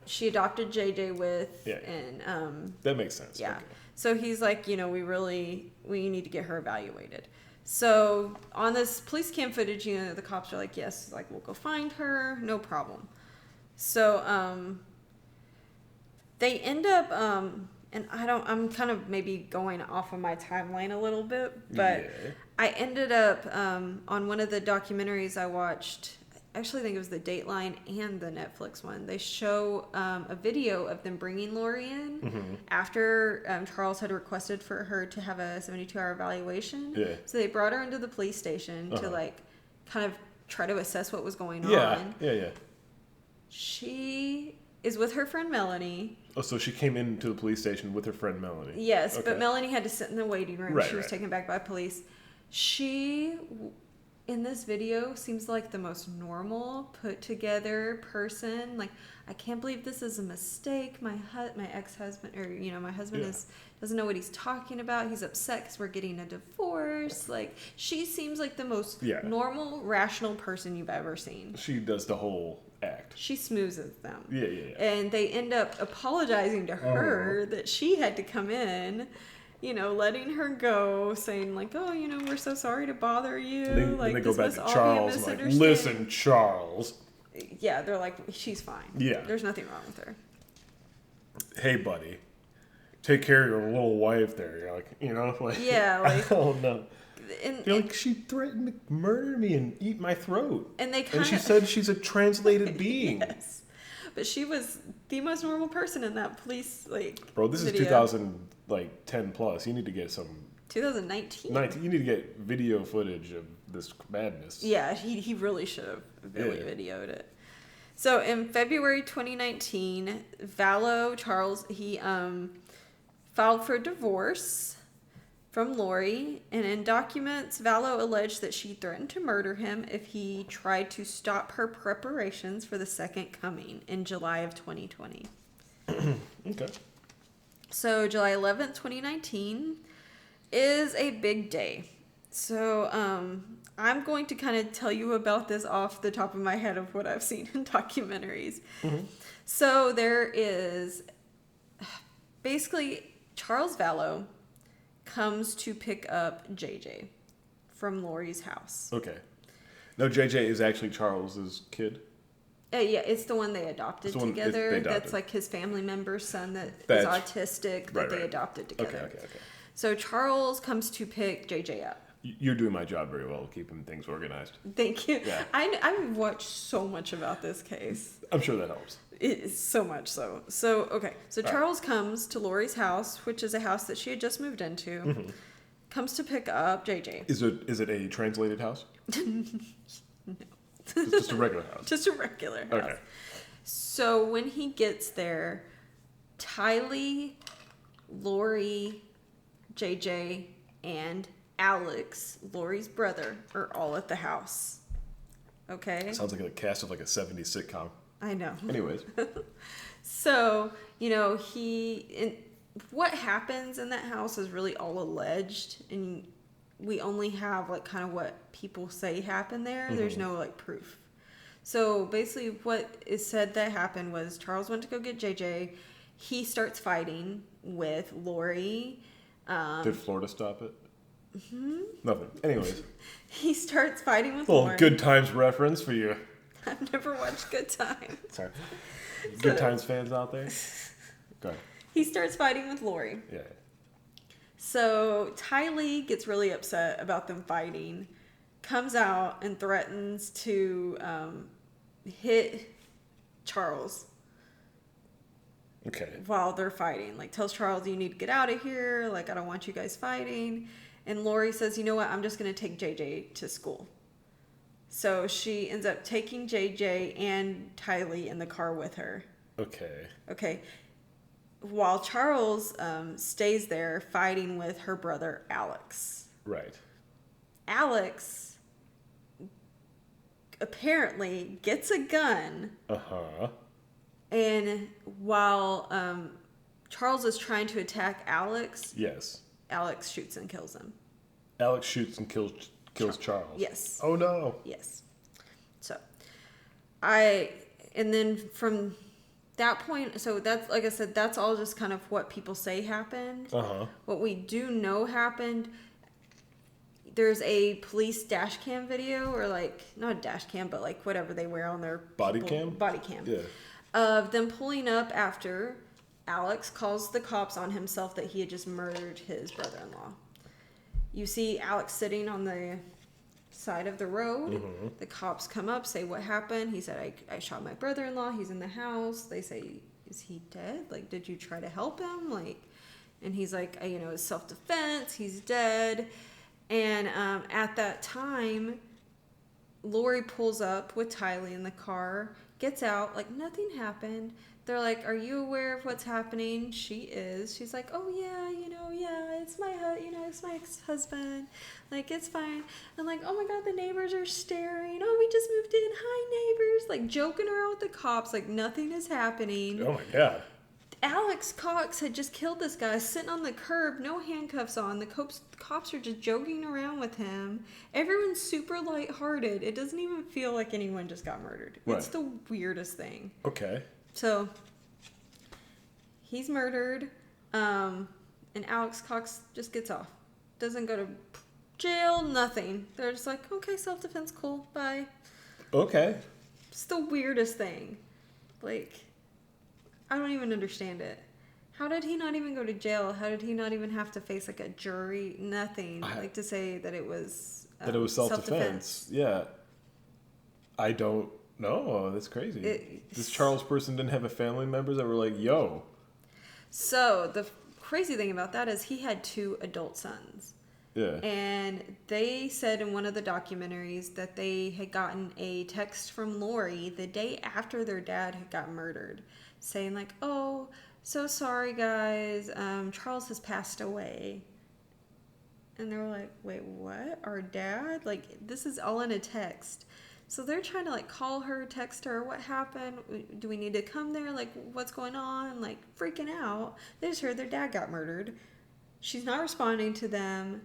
A: she adopted JJ with, and
B: that makes sense.
A: Yeah.
B: Okay.
A: So he's like, we need to get her evaluated. So on this police cam footage, the cops are like, yes, like we'll go find her, no problem. So they end up, and I'm kind of maybe going off of my timeline a little bit, but I ended up on one of the documentaries I watched. Actually, I think it was the Dateline and the Netflix one. They show a video of them bringing Lori in after Charles had requested for her to have a 72-hour evaluation. Yeah. So they brought her into the police station to kind of try to assess what was going on.
B: Yeah.
A: She is with her friend Melanie.
B: Oh, so she came into the police station with her friend Melanie.
A: Yes, but Melanie had to sit in the waiting room. She was taken back by police. She... in this video seems like the most normal, put together person. Like, I can't believe this is a mistake. My ex-husband, or my husband doesn't know what he's talking about. He's upset because we're getting a divorce. Like, she seems like the most normal, rational person you've ever seen.
B: She does the whole act.
A: She smoozes them.
B: Yeah.
A: And they end up apologizing to her that she had to come in. Letting her go, saying like, "Oh, we're so sorry to bother you."
B: They go back to Charles, like, "Listen, Charles."
A: Yeah, they're like, "She's fine.
B: Yeah,
A: there's nothing wrong with her."
B: Hey, buddy, take care of your little wife there. You're like, like, oh no. And she threatened to murder me and eat my throat. And she said she's a translated being.
A: Yes. But she was the most normal person in that police
B: Bro, this
A: video.
B: is 2010 plus. You need to get some
A: 2019.
B: You need to get video footage of this madness.
A: Yeah, he really should have videoed it. So in February 2019, Vallow Charles he filed for divorce from Lori, and in documents, Vallow alleged that she threatened to murder him if he tried to stop her preparations for the second coming in July of 2020.
B: Okay.
A: So July 11th, 2019 is a big day. So I'm going to kind of tell you about this off the top of my head of what I've seen in documentaries. So there is basically Charles Vallow comes to pick up JJ from Lori's house. Okay.
B: No, JJ is actually Charles's kid?
A: Yeah, it's the one they adopted together. That's like his family member's son that is autistic that they adopted together. Okay. So Charles comes to pick JJ up.
B: You're doing my job very well, keeping things organized.
A: Thank you. Yeah. I've watched so much about this case.
B: I'm sure that helps.
A: It is so much so. So, okay. So Charles comes to Lori's house, which is a house that she had just moved into, comes to pick up JJ.
B: Is it a translated house?
A: No.
B: It's just a regular house.
A: Just a regular house. Okay. So when he gets there, Tylee, Lori, JJ, and Alex, Lori's brother, are all at the house. Okay?
B: Sounds like a cast of like a 70s sitcom.
A: I know.
B: Anyways.
A: So, what happens in that house is really all alleged, and we only have like kind of what people say happened there. There's no like proof. So basically what is said that happened was Charles went to go get JJ. He starts fighting with Lori.
B: Did Florida stop it? Nothing. Anyways.
A: He starts fighting with
B: Little
A: Lauren.
B: Good Times reference for you.
A: I've never watched Good Time.
B: Sorry. Good Times fans out there? Go ahead.
A: He starts fighting with Lori.
B: Yeah.
A: So Tylee gets really upset about them fighting, comes out and threatens to hit Charles.
B: Okay.
A: While they're fighting. Like, tells Charles, you need to get out of here. Like, I don't want you guys fighting. And Lori says, you know what? I'm just going to take JJ to school. So she ends up taking JJ and Tylee in the car with her. Okay. While Charles stays there fighting with her brother, Alex.
B: Right.
A: Alex apparently gets a gun.
B: Uh-huh.
A: And while Charles is trying to attack Alex,
B: yes,
A: Alex shoots and kills him.
B: Alex shoots and kills Charles.
A: Yes.
B: Oh no.
A: Yes. So, and then from that point, so that's, like I said, that's all just kind of what people say happened.
B: Uh-huh.
A: What we do know happened, there's a police dash cam video, or like, not a dash cam, but like whatever they wear on their
B: body cam.
A: Yeah. Of them pulling up after Alex calls the cops on himself that he had just murdered his brother-in-law. You see Alex sitting on the side of the road. Mm-hmm. The cops come up, say what happened. He said, I shot my brother-in-law. He's in the house. They say, is he dead? Like, did you try to help him? Like, and he's like, it's self-defense. He's dead. And at that time, Lori pulls up with Tylee in the car, gets out, like nothing happened. They're like, are you aware of what's happening? She is. She's like, oh yeah, it's my it's my ex-husband. Like, it's fine. And like, oh my God, the neighbors are staring. Oh, we just moved in. Hi, neighbors. Like, joking around with the cops, like nothing is happening.
B: Oh my God.
A: Alex Cox had just killed this guy sitting on the curb, no handcuffs on. The cops are just joking around with him. Everyone's super lighthearted. It doesn't even feel like anyone just got murdered. Right. It's the weirdest thing.
B: Okay.
A: So, he's murdered, and Alex Cox just gets off. Doesn't go to jail, nothing. They're just like, okay, self-defense, cool, bye.
B: Okay.
A: It's the weirdest thing. Like, I don't even understand it. How did he not even go to jail? How did he not even have to face like a jury? Nothing. Like to say that it was
B: self-defense. Yeah. I don't know. That's crazy. This Charles person didn't have a family members that were like, yo.
A: So the crazy thing about that is he had 2 adult sons.
B: Yeah. And
A: they said in one of the documentaries that they had gotten a text from Lori the day after their dad had got murdered, saying like, oh, so sorry guys, Charles has passed away. And they were like, wait, what? Our dad? Like, this is all in a text. So they're trying to like call her, text her, what happened? Do we need to come there? Like, what's going on? Like, freaking out. They just heard their dad got murdered. She's not responding to them.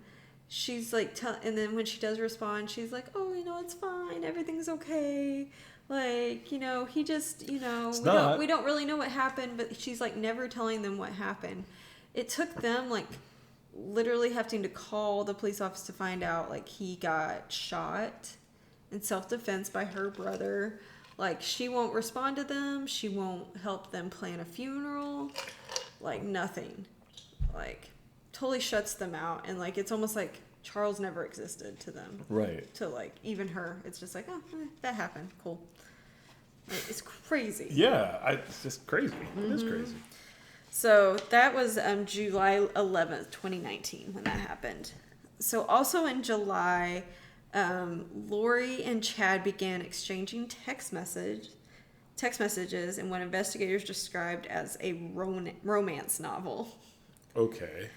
A: She's like, and then when she does respond, she's like, oh, it's fine. Everything's okay. Like, he just, we don't really know what happened, but she's like never telling them what happened. It took them like literally having to call the police office to find out like he got shot in self-defense by her brother. Like, she won't respond to them. She won't help them plan a funeral. Like, nothing. Like, totally shuts them out. And like, it's almost like Charles never existed to them.
B: Right.
A: To like, even her. It's just like, oh, that happened. Cool. Like, it's crazy.
B: Yeah, it's just crazy. Mm-hmm. It is crazy.
A: So that was July 11th, 2019 when that happened. So also in July, Lori and Chad began exchanging text messages in what investigators described as a romance novel.
B: Okay.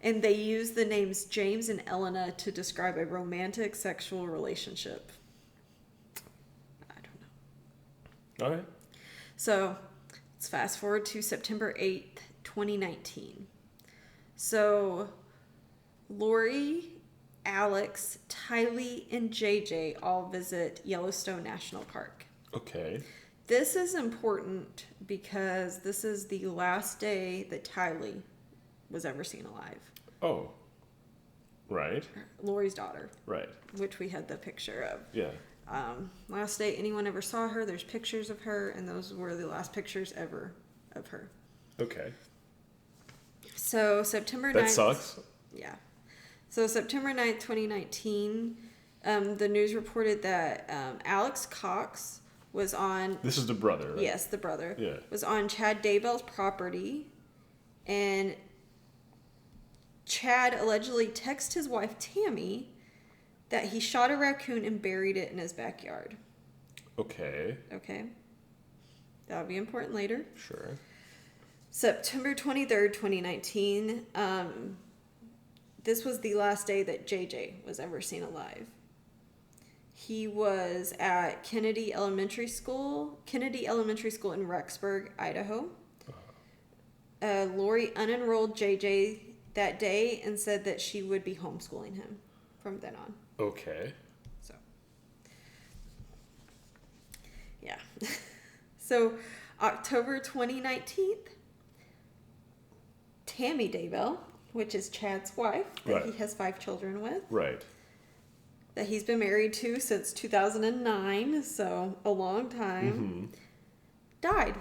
A: And they used the names James and Elena to describe a romantic sexual relationship. I don't know.
B: All right.
A: So let's fast forward to September 8th, 2019. So Lori, Alex, Tylee, and JJ all visit Yellowstone National Park.
B: Okay.
A: This is important because this is the last day that Tylee was ever seen alive.
B: Oh. Right.
A: Lori's daughter.
B: Right.
A: Which we had the picture of.
B: Yeah.
A: Last day anyone ever saw her, there's pictures of her, and those were the last pictures ever of her.
B: Okay.
A: So September 9th...
B: That sucks.
A: Yeah. So September 9th, 2019, the news reported that Alex Cox was on...
B: This is the brother, right?
A: Yes, the brother.
B: Yeah.
A: Was on Chad Daybell's property, and Chad allegedly texted his wife, Tammy, that he shot a raccoon and buried it in his backyard.
B: Okay.
A: Okay. That'll be important later.
B: Sure.
A: September 23rd, 2019. This was the last day that JJ was ever seen alive. He was at Kennedy Elementary School in Rexburg, Idaho. Lori unenrolled JJ that day and said that she would be homeschooling him from then on.
B: Okay.
A: So, yeah. So, October 2019, Tammy Daybell, which is Chad's wife, that he has 5 children with.
B: Right.
A: That he's been married to since 2009, so a long time, died.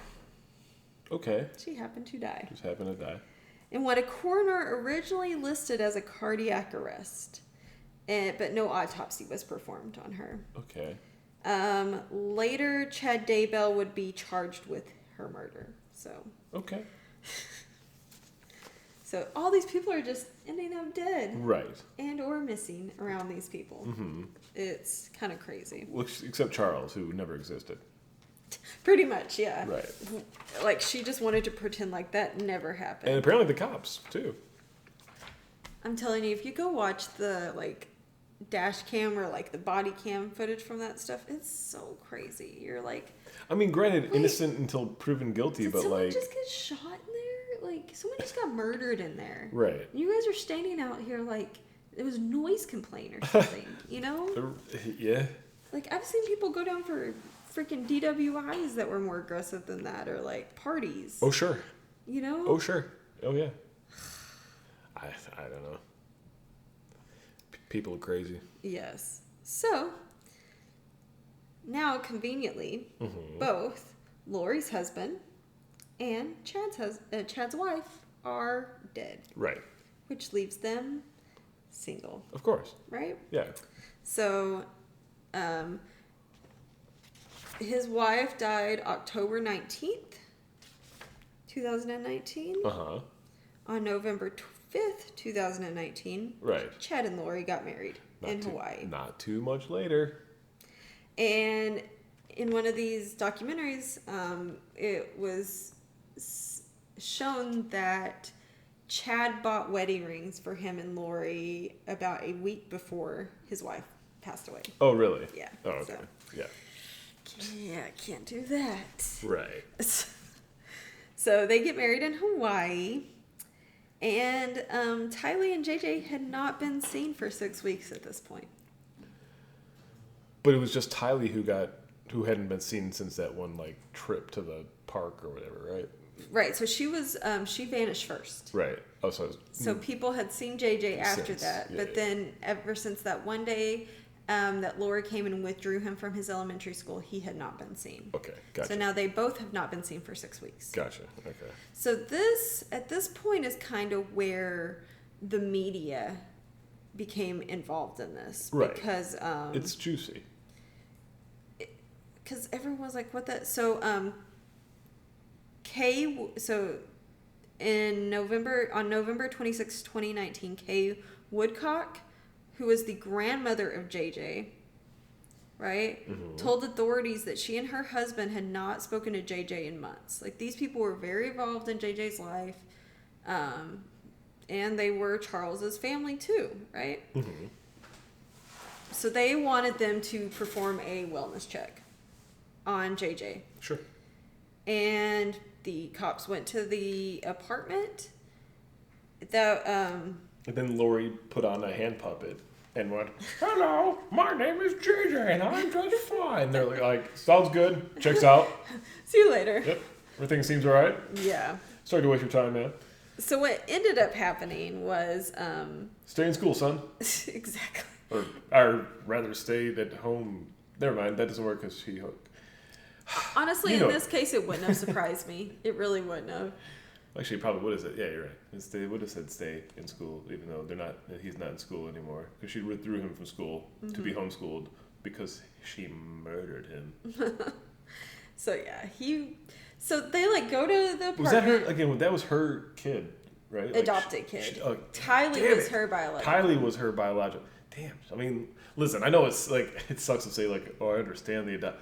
B: Okay.
A: She happened to die.
B: Just happened to die.
A: And what a coroner originally listed as a cardiac arrest, but no autopsy was performed on her.
B: Okay.
A: Later, Chad Daybell would be charged with her murder. So.
B: Okay.
A: So all these people are just ending up dead.
B: Right.
A: And or missing around these people. Mm-hmm. It's kind of crazy.
B: Well, except Charles, who never existed.
A: Pretty much, yeah.
B: Right.
A: Like, she just wanted to pretend like that never happened.
B: And apparently the cops, too.
A: I'm telling you, if you go watch the, like, dash cam or, like, the body cam footage from that stuff, it's so crazy. You're like...
B: I mean, granted, innocent until proven guilty, but,
A: someone
B: like...
A: just get shot in there? Like, someone just got murdered in there.
B: Right.
A: You guys are standing out here like it was a noise complaint or something, you know?
B: Yeah.
A: Like, I've seen people go down for freaking DWIs that were more aggressive than that, or, like, parties.
B: Oh, sure.
A: You know?
B: Oh, sure. Oh, yeah. I don't know. People are crazy.
A: Yes. So, now, conveniently, both Lori's husband and Chad's wife are dead.
B: Right.
A: Which leaves them single.
B: Of course.
A: Right?
B: Yeah.
A: So, his wife died October 19th, 2019.
B: Uh-huh.
A: On November 5th, 2019.
B: Right.
A: Chad and Lori got married in Hawaii.
B: Not too much later.
A: And in one of these documentaries, it was shown that Chad bought wedding rings for him and Lori about a week before his wife passed away.
B: Oh, really?
A: Yeah.
B: Oh, okay.
A: So.
B: Yeah.
A: Yeah, can't do that.
B: Right.
A: So they get married in Hawaii, and Tylee and JJ had not been seen for 6 weeks at this point.
B: But it was just Tylee who hadn't been seen since that one, like, trip to the park or whatever, right?
A: Right. So she was she vanished first.
B: Right. Oh,
A: so people had seen JJ after that, but then ever since that one day that Lori came and withdrew him from his elementary school, he had not been seen.
B: Okay, gotcha.
A: So now they both have not been seen for 6 weeks.
B: Gotcha. Okay.
A: So this, at this point, is kind of where the media became involved in this.
B: Right.
A: Because
B: it's juicy.
A: Because everyone was like, what the... So, on November 26, 2019, Kay Woodcock, who was the grandmother of JJ, right, told authorities that she and her husband had not spoken to JJ in months. Like, these people were very involved in JJ's life, and they were Charles's family too, right? Mm-hmm. So they wanted them to perform a wellness check on JJ.
B: Sure.
A: And the cops went to the apartment. And
B: then Lori put on a hand puppet and went, "Hello, my name is JJ and I'm just fine." They're like, "Sounds good. Checks out.
A: See you later."
B: Yep. Everything seems all right.
A: Yeah.
B: Sorry to waste your time, man.
A: So what ended up happening was
B: Stay in school, son.
A: exactly.
B: Or rather, stay at home. Never mind, that doesn't work because she.
A: Honestly, in this case, it wouldn't have surprised me. It really wouldn't have.
B: Actually, it probably would have said, yeah, you're right. They would have said stay in school, even though he's not in school anymore. Because she withdrew him from school to be homeschooled because she murdered him.
A: So yeah, so they like go to the apartment.
B: Was that her, again, that was her kid, right?
A: Adopted kid. Tylee was her biological.
B: Tylee was her biological. Damn. I mean, listen, I know it's like, it sucks to say like, oh, I understand the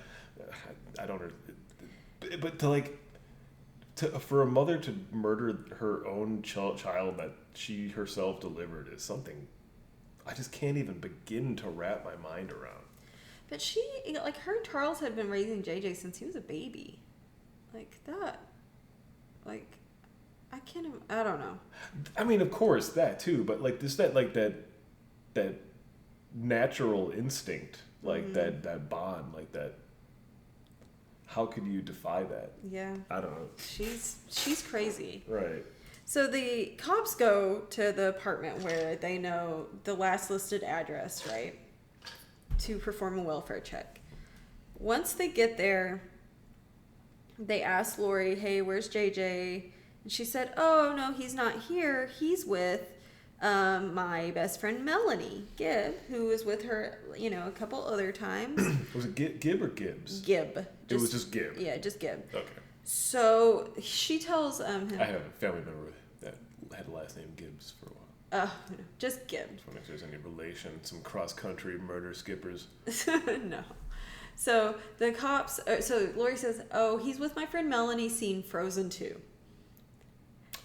B: I don't understand. But for a mother to murder her own child that she herself delivered is something I just can't even begin to wrap my mind around.
A: But she, like, her and Charles had been raising JJ since he was a baby. Like, that, like, I don't know.
B: I mean, of course, that too, but, like, that natural instinct, like, that bond, like, that, how could you defy that?
A: Yeah.
B: I don't know.
A: She's crazy.
B: Right.
A: So the cops go to the apartment where they know the last listed address, right? To perform a welfare check. Once they get there, they ask Lori, hey, where's JJ? And she said, oh, no, he's not here. He's with my best friend Melanie Gibb, who was with her, a couple other times.
B: Was it Gibb or Gibbs?
A: Gibb.
B: It was just Gibb.
A: Yeah, just Gibb.
B: Okay.
A: So she tells him.
B: I have a family member that had the last name Gibbs for a while.
A: No, just Gibb.
B: I wonder if there's any relation, some cross-country murder skippers.
A: No. So the cops, so Lori says, oh, he's with my friend Melanie, seen Frozen 2.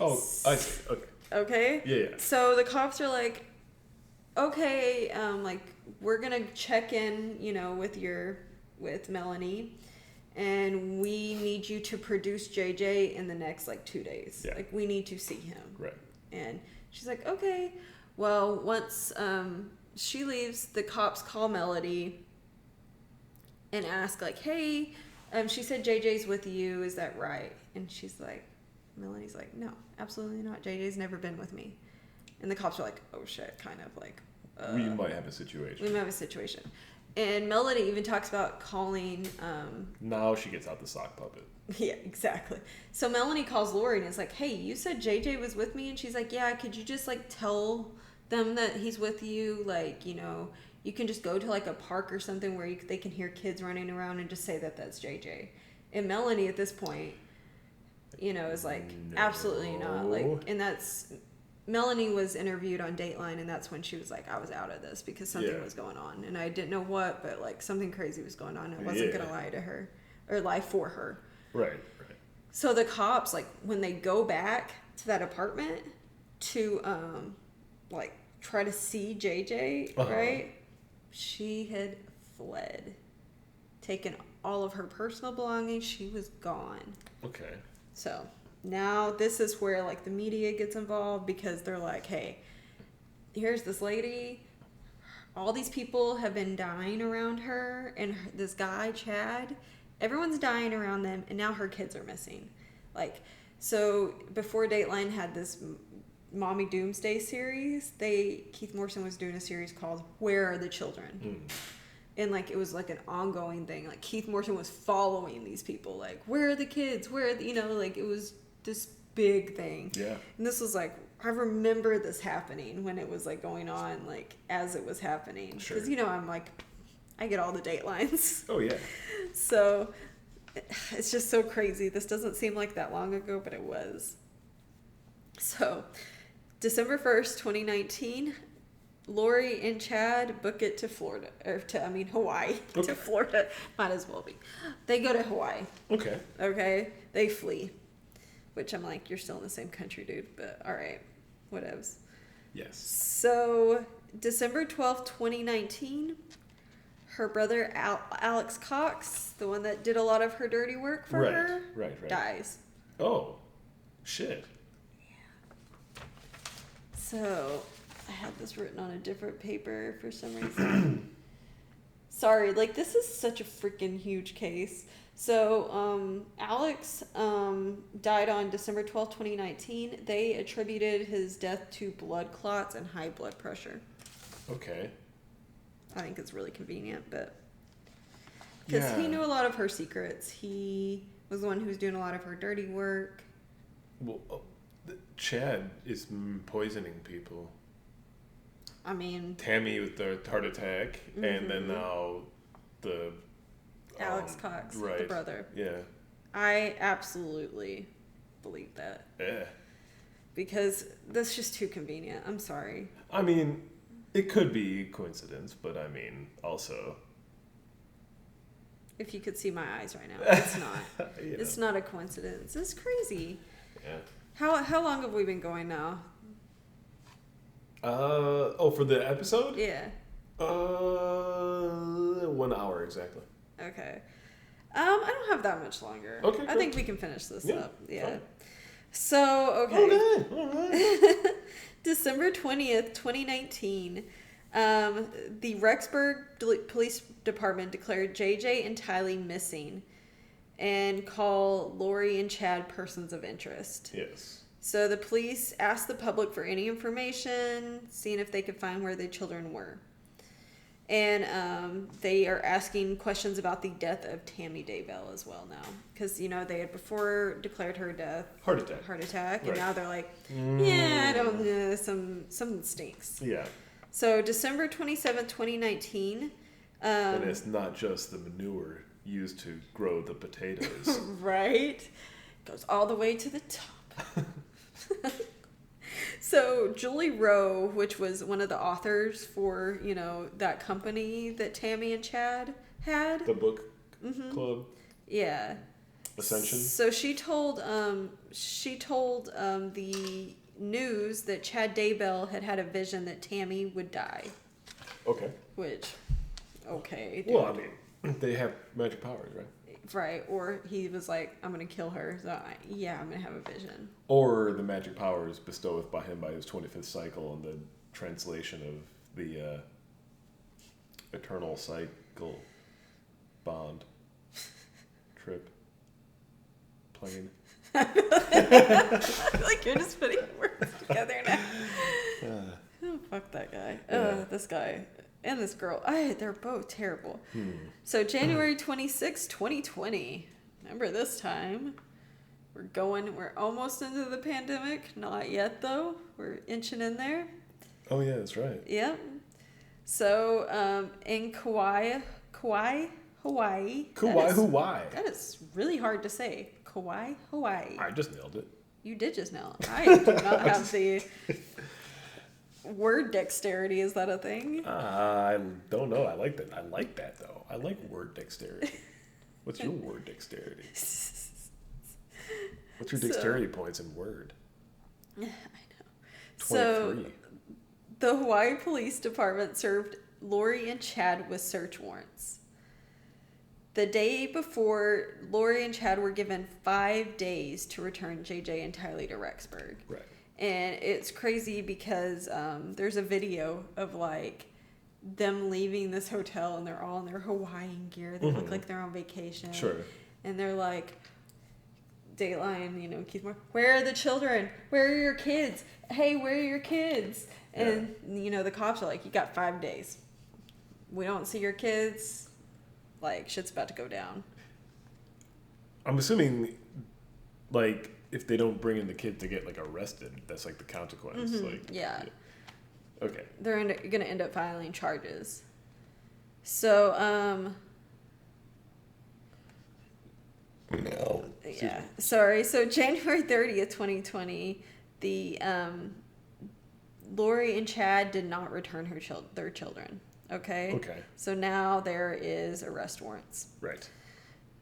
B: Oh, I see. Okay.
A: Okay?
B: Yeah.
A: So the cops are like, okay, we're going to check in, with Melanie, and we need you to produce JJ in the next, 2 days.
B: Yeah.
A: We need to see him.
B: Right.
A: And she's like, okay. Well, once she leaves, the cops call Melody and ask, hey, she said JJ's with you. Is that right? And Melanie's like, no, absolutely not. JJ's never been with me. And the cops are like, oh, shit, kind of
B: we might have a situation.
A: We might have a situation. And Melody even talks about calling...
B: now she gets out the sock puppet.
A: Yeah, exactly. So Melanie calls Lori and is like, hey, you said JJ was with me? And she's like, yeah, could you just tell them that he's with you? You can just go to a park or something where they can hear kids running around and just say that that's JJ. And Melanie at this point, is like, no. Absolutely not. And that's... Melanie was interviewed on Dateline, and that's when she was like, I was out of this because something was going on. And I didn't know what, but something crazy was going on. I wasn't going to lie to her or lie for her.
B: Right.
A: So the cops, when they go back to that apartment to, try to see JJ, right? She had fled, taken all of her personal belongings. She was gone.
B: Okay.
A: So now this is where, the media gets involved because they're like, hey, here's this lady. All these people have been dying around her, and this guy, Chad, everyone's dying around them, and now her kids are missing. So before Dateline had this Mommy Doomsday series, Keith Morrison was doing a series called Where Are the Children? And it was an ongoing thing. Keith Morrison was following these people. Where are the kids? Where are the, it was this big thing.
B: Yeah.
A: And this was I remember this happening when it was going on, as it was happening.
B: Sure.
A: Because, I'm I get all the Datelines.
B: Oh, yeah.
A: So it's just so crazy. This doesn't seem like that long ago, but it was. So December 1st, 2019, Lori and Chad book it to Florida, Hawaii.
B: Okay.
A: To Florida. Might as well be. They go to Hawaii.
B: Okay.
A: Okay? They flee. Which I'm like, you're still in the same country, dude. But all right. Whatevs.
B: Yes.
A: So December 12th, 2019, her brother Alex Cox, the one that did a lot of her dirty work for her,
B: right.
A: dies.
B: Oh, shit.
A: Yeah. So I had this written on a different paper for some reason. Sorry, like, this is such a freaking huge case. So, Alex died on December 12th, 2019. They attributed his death to blood clots and high blood pressure.
B: Okay.
A: I think it's really convenient, but... Because he knew a lot of her secrets. He was the one who was doing a lot of her dirty work.
B: Well, Chad is poisoning people.
A: I mean...
B: Tammy with the heart attack, and then now the...
A: Alex Cox,
B: right.
A: the brother.
B: Yeah.
A: I absolutely believe that.
B: Yeah.
A: Because that's just too convenient. I'm sorry.
B: I mean, it could be coincidence, but I mean, also...
A: If you could see my eyes right now, it's not.
B: Yeah.
A: It's not a coincidence. It's crazy.
B: Yeah.
A: How long have we been going now?
B: For the episode?
A: Yeah.
B: 1 hour exactly.
A: Okay. I don't have that much longer.
B: Okay.
A: I think we can finish this up. Yeah.
B: Fine.
A: So, okay.
B: Okay.
A: December 20th, 2019. The Rexburg Police Department declared JJ and Tylee missing and call Lori and Chad persons of interest.
B: Yes.
A: So the police asked the public for any information, seeing if they could find where the children were. And they are asking questions about the death of Tammy Daybell as well now. Because, they had before declared her death.
B: Heart attack.
A: And
B: right.
A: now they're like, yeah, I don't know, something stinks.
B: Yeah.
A: So December 27th, 2019.
B: And it's not just the manure used to grow the potatoes.
A: Right? Goes all the way to the top. So Julie Rowe, which was one of the authors for, that company that Tammy and Chad had.
B: The book club.
A: Yeah.
B: Ascension.
A: So she told the news that Chad Daybell had a vision that Tammy would die.
B: Okay.
A: Which, okay. Dude.
B: Well, I mean, they have magic powers, right?
A: Right, or he was like, I'm going to kill her. So, I'm going to have a vision.
B: Or the magic powers bestowed by him by his 25th cycle and the translation of the eternal cycle bond trip plane.
A: I feel like you're just putting words together now. Oh, fuck that guy.
B: Yeah.
A: This guy. And this girl, they're both terrible. So January 26, 2020. Remember this time? We're almost into the pandemic. Not yet, though. We're inching in there.
B: Oh, yeah, that's right.
A: Yep. So in Kauai, Hawaii.
B: Hawaii.
A: That is really hard to say. Kauai, Hawaii.
B: I just nailed it.
A: You did just nail it. I do not have the... Word dexterity, is that a thing?
B: I don't know. I like that. I like that, though. I like word dexterity. What's your word dexterity? What's your dexterity points in Word?
A: I know.
B: 23.
A: So, the Hawaii Police Department served Lori and Chad with search warrants. The day before, Lori and Chad were given 5 days to return JJ and Tylee to Rexburg.
B: Right.
A: And it's crazy because there's a video of like them leaving this hotel and they're all in their Hawaiian gear. They look like they're on vacation.
B: Sure.
A: And they're like, Dateline, Keith Moore, where are the children? Where are your kids? Hey, where are your kids? And, the cops are like, you got 5 days. We don't see your kids. Like, shit's about to go down.
B: I'm assuming, like... If they don't bring in the kid to get like arrested, that's like the consequence. Like,
A: yeah.
B: Okay.
A: They're gonna end up filing charges. So,
B: No.
A: yeah. Sorry. So January 30th, 2020, the Lori and Chad did not return their children. Okay.
B: Okay.
A: So now there is arrest warrants.
B: Right.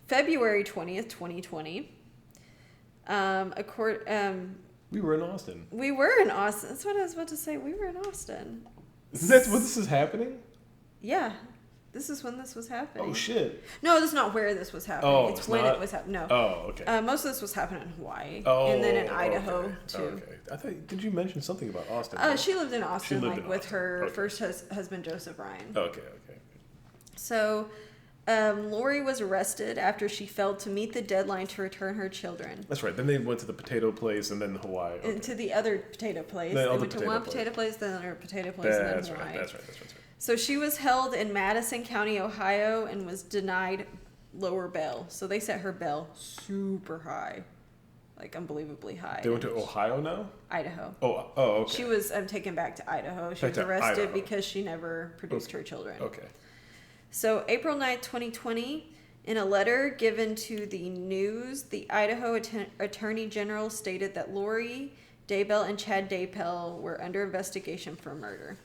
A: February 20th, 2020.
B: We were in Austin.
A: We were in Austin. That's what I was about to say. We were in Austin.
B: Isn't that what this is happening?
A: Yeah. This is when this was happening.
B: Oh, shit.
A: No, this is not where this was happening.
B: Oh,
A: it's when
B: not?
A: it was happening. No.
B: Oh, okay.
A: Most of this was happening in Hawaii.
B: Oh,
A: and then in Idaho,
B: okay.
A: too.
B: Okay. I thought, did you mention something about Austin?
A: She lived in Austin,
B: She lived in
A: with
B: Austin.
A: her
B: Okay.
A: first husband, Joseph Ryan.
B: Okay.
A: So, Lori was arrested after she failed to meet the deadline to return her children.
B: That's right. Then they went to the potato place and then Hawaii. Okay.
A: And to the other potato place.
B: They
A: They
B: went
A: went to one potato place, then another potato place, and then
B: That's
A: Hawaii.
B: right. That's right.
A: So she was held in Madison County, Ohio, and was denied lower bail. So they set her bail super high. Like, unbelievably high.
B: They went to Ohio now?
A: Idaho.
B: Oh, okay.
A: She was taken back to Idaho. She was arrested because she never produced her children.
B: Okay.
A: So April 9th, 2020, in a letter given to the News, the Idaho Attorney General stated that Lori Daybell and Chad Daybell were under investigation for murder.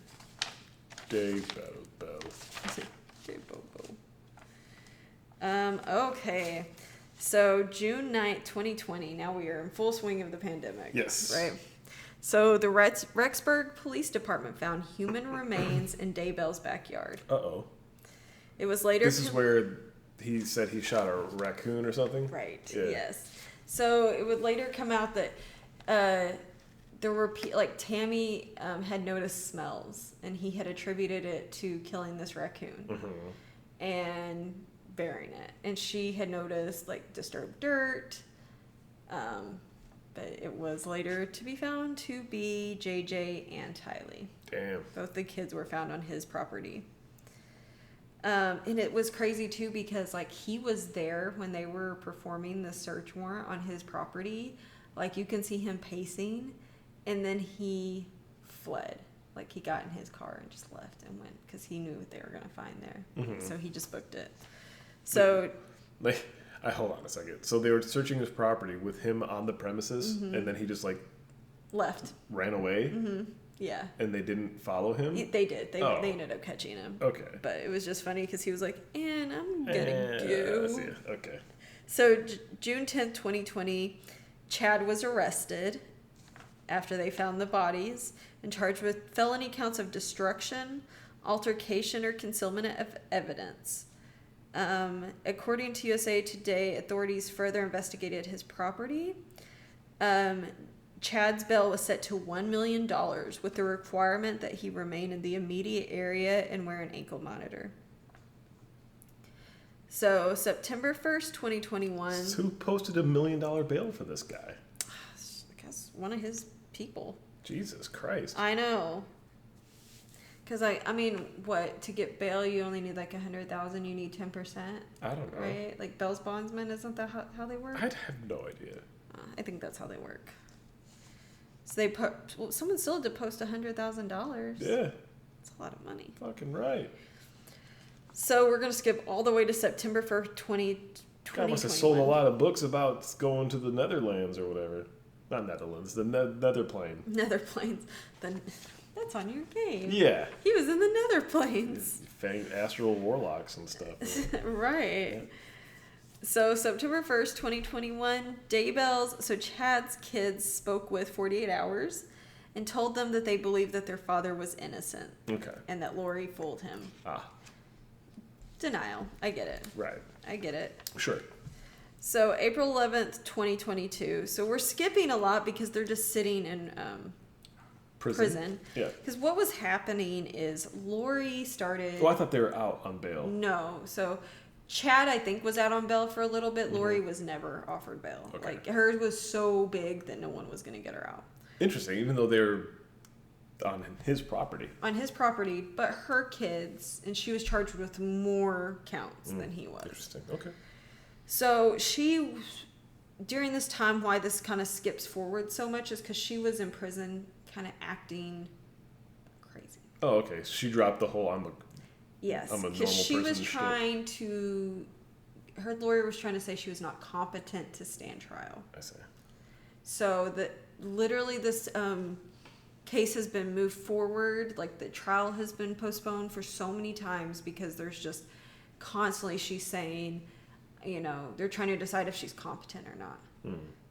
B: Daybell.
A: Okay. So June 9th, 2020. Now we are in full swing of the pandemic.
B: Yes.
A: Right. So the Rexburg Police Department found human remains in Daybell's backyard.
B: Uh-oh.
A: It was later...
B: This is where he said he shot a raccoon or something?
A: Right.
B: Yeah.
A: Yes. So it would later come out that there were... Tammy had noticed smells, and he had attributed it to killing this raccoon.
B: Mm-hmm.
A: And burying it. And she had noticed, disturbed dirt. But it was later to be found to be JJ and Tylee.
B: Damn.
A: Both the kids were found on his property. And it was crazy too because he was there when they were performing the search warrant on his property. You can see him pacing, and then he fled. He got in his car and just left and went because he knew what they were going to find there.
B: Mm-hmm.
A: So he just booked it. So...
B: hold on a second. So they were searching his property with him on the premises,
A: mm-hmm.
B: and then he just
A: left.
B: Ran away?
A: Mm-hmm. Yeah.
B: And they didn't follow him?
A: They did. They ended up catching him.
B: Okay.
A: But it was just funny because he was like, and I'm gonna go.
B: I see it. Okay.
A: So June 10th, 2020, Chad was arrested after they found the bodies and charged with felony counts of destruction, altercation, or concealment of evidence. According to USA Today, authorities further investigated his property. Chad's bail was set to $1 million with the requirement that he remain in the immediate area and wear an ankle monitor. So, September 1st, 2021...
B: So who posted $1 million bail for this guy?
A: I guess one of his people.
B: Jesus Christ.
A: I know. Because, to get bail, you only need $100,000, you need 10%.
B: I don't know.
A: Right? Bail's bondsmen, isn't that how they work?
B: I'd have no idea.
A: I think that's how they work. So someone still had to post $100,000.
B: Yeah.
A: That's a lot of money.
B: Fucking right.
A: So we're going to skip all the way to September 1st, 2020.
B: God must have sold a lot of books about going to the Netherlands or whatever. Not Netherlands, the Netherplane.
A: Netherplanes. That's on your game.
B: Yeah.
A: He was in the Netherplanes.
B: Fanged astral warlocks and stuff.
A: Right. Yeah. So September 1st, 2021, Chad's kids spoke with 48 Hours and told them that they believed that their father was innocent.
B: Okay.
A: And that Lori fooled him. Denial. I get it.
B: Right.
A: I get it.
B: Sure.
A: So April 11th, 2022. So we're skipping a lot because they're just sitting in prison.
B: Yeah.
A: Because what was happening is Lori started...
B: Well, I thought they were out on bail.
A: No. So Chad, I think, was out on bail for a little bit. Mm-hmm. Lori was never offered bail.
B: Okay.
A: Hers was so big that no one was going to get her out.
B: Interesting, even though they're on his property.
A: On his property, but her kids, and she was charged with more counts than he was.
B: Interesting, okay.
A: So she, during this time, why this kind of skips forward so much is because she was in prison kind of acting crazy.
B: Oh, okay. She dropped the whole
A: Yes,
B: I'm a normal
A: because she was
B: person
A: trying to... Her lawyer was trying to say she was not competent to stand trial.
B: I see.
A: So literally this case has been moved forward. The trial has been postponed for so many times because there's just constantly she's saying, they're trying to decide if she's competent or not.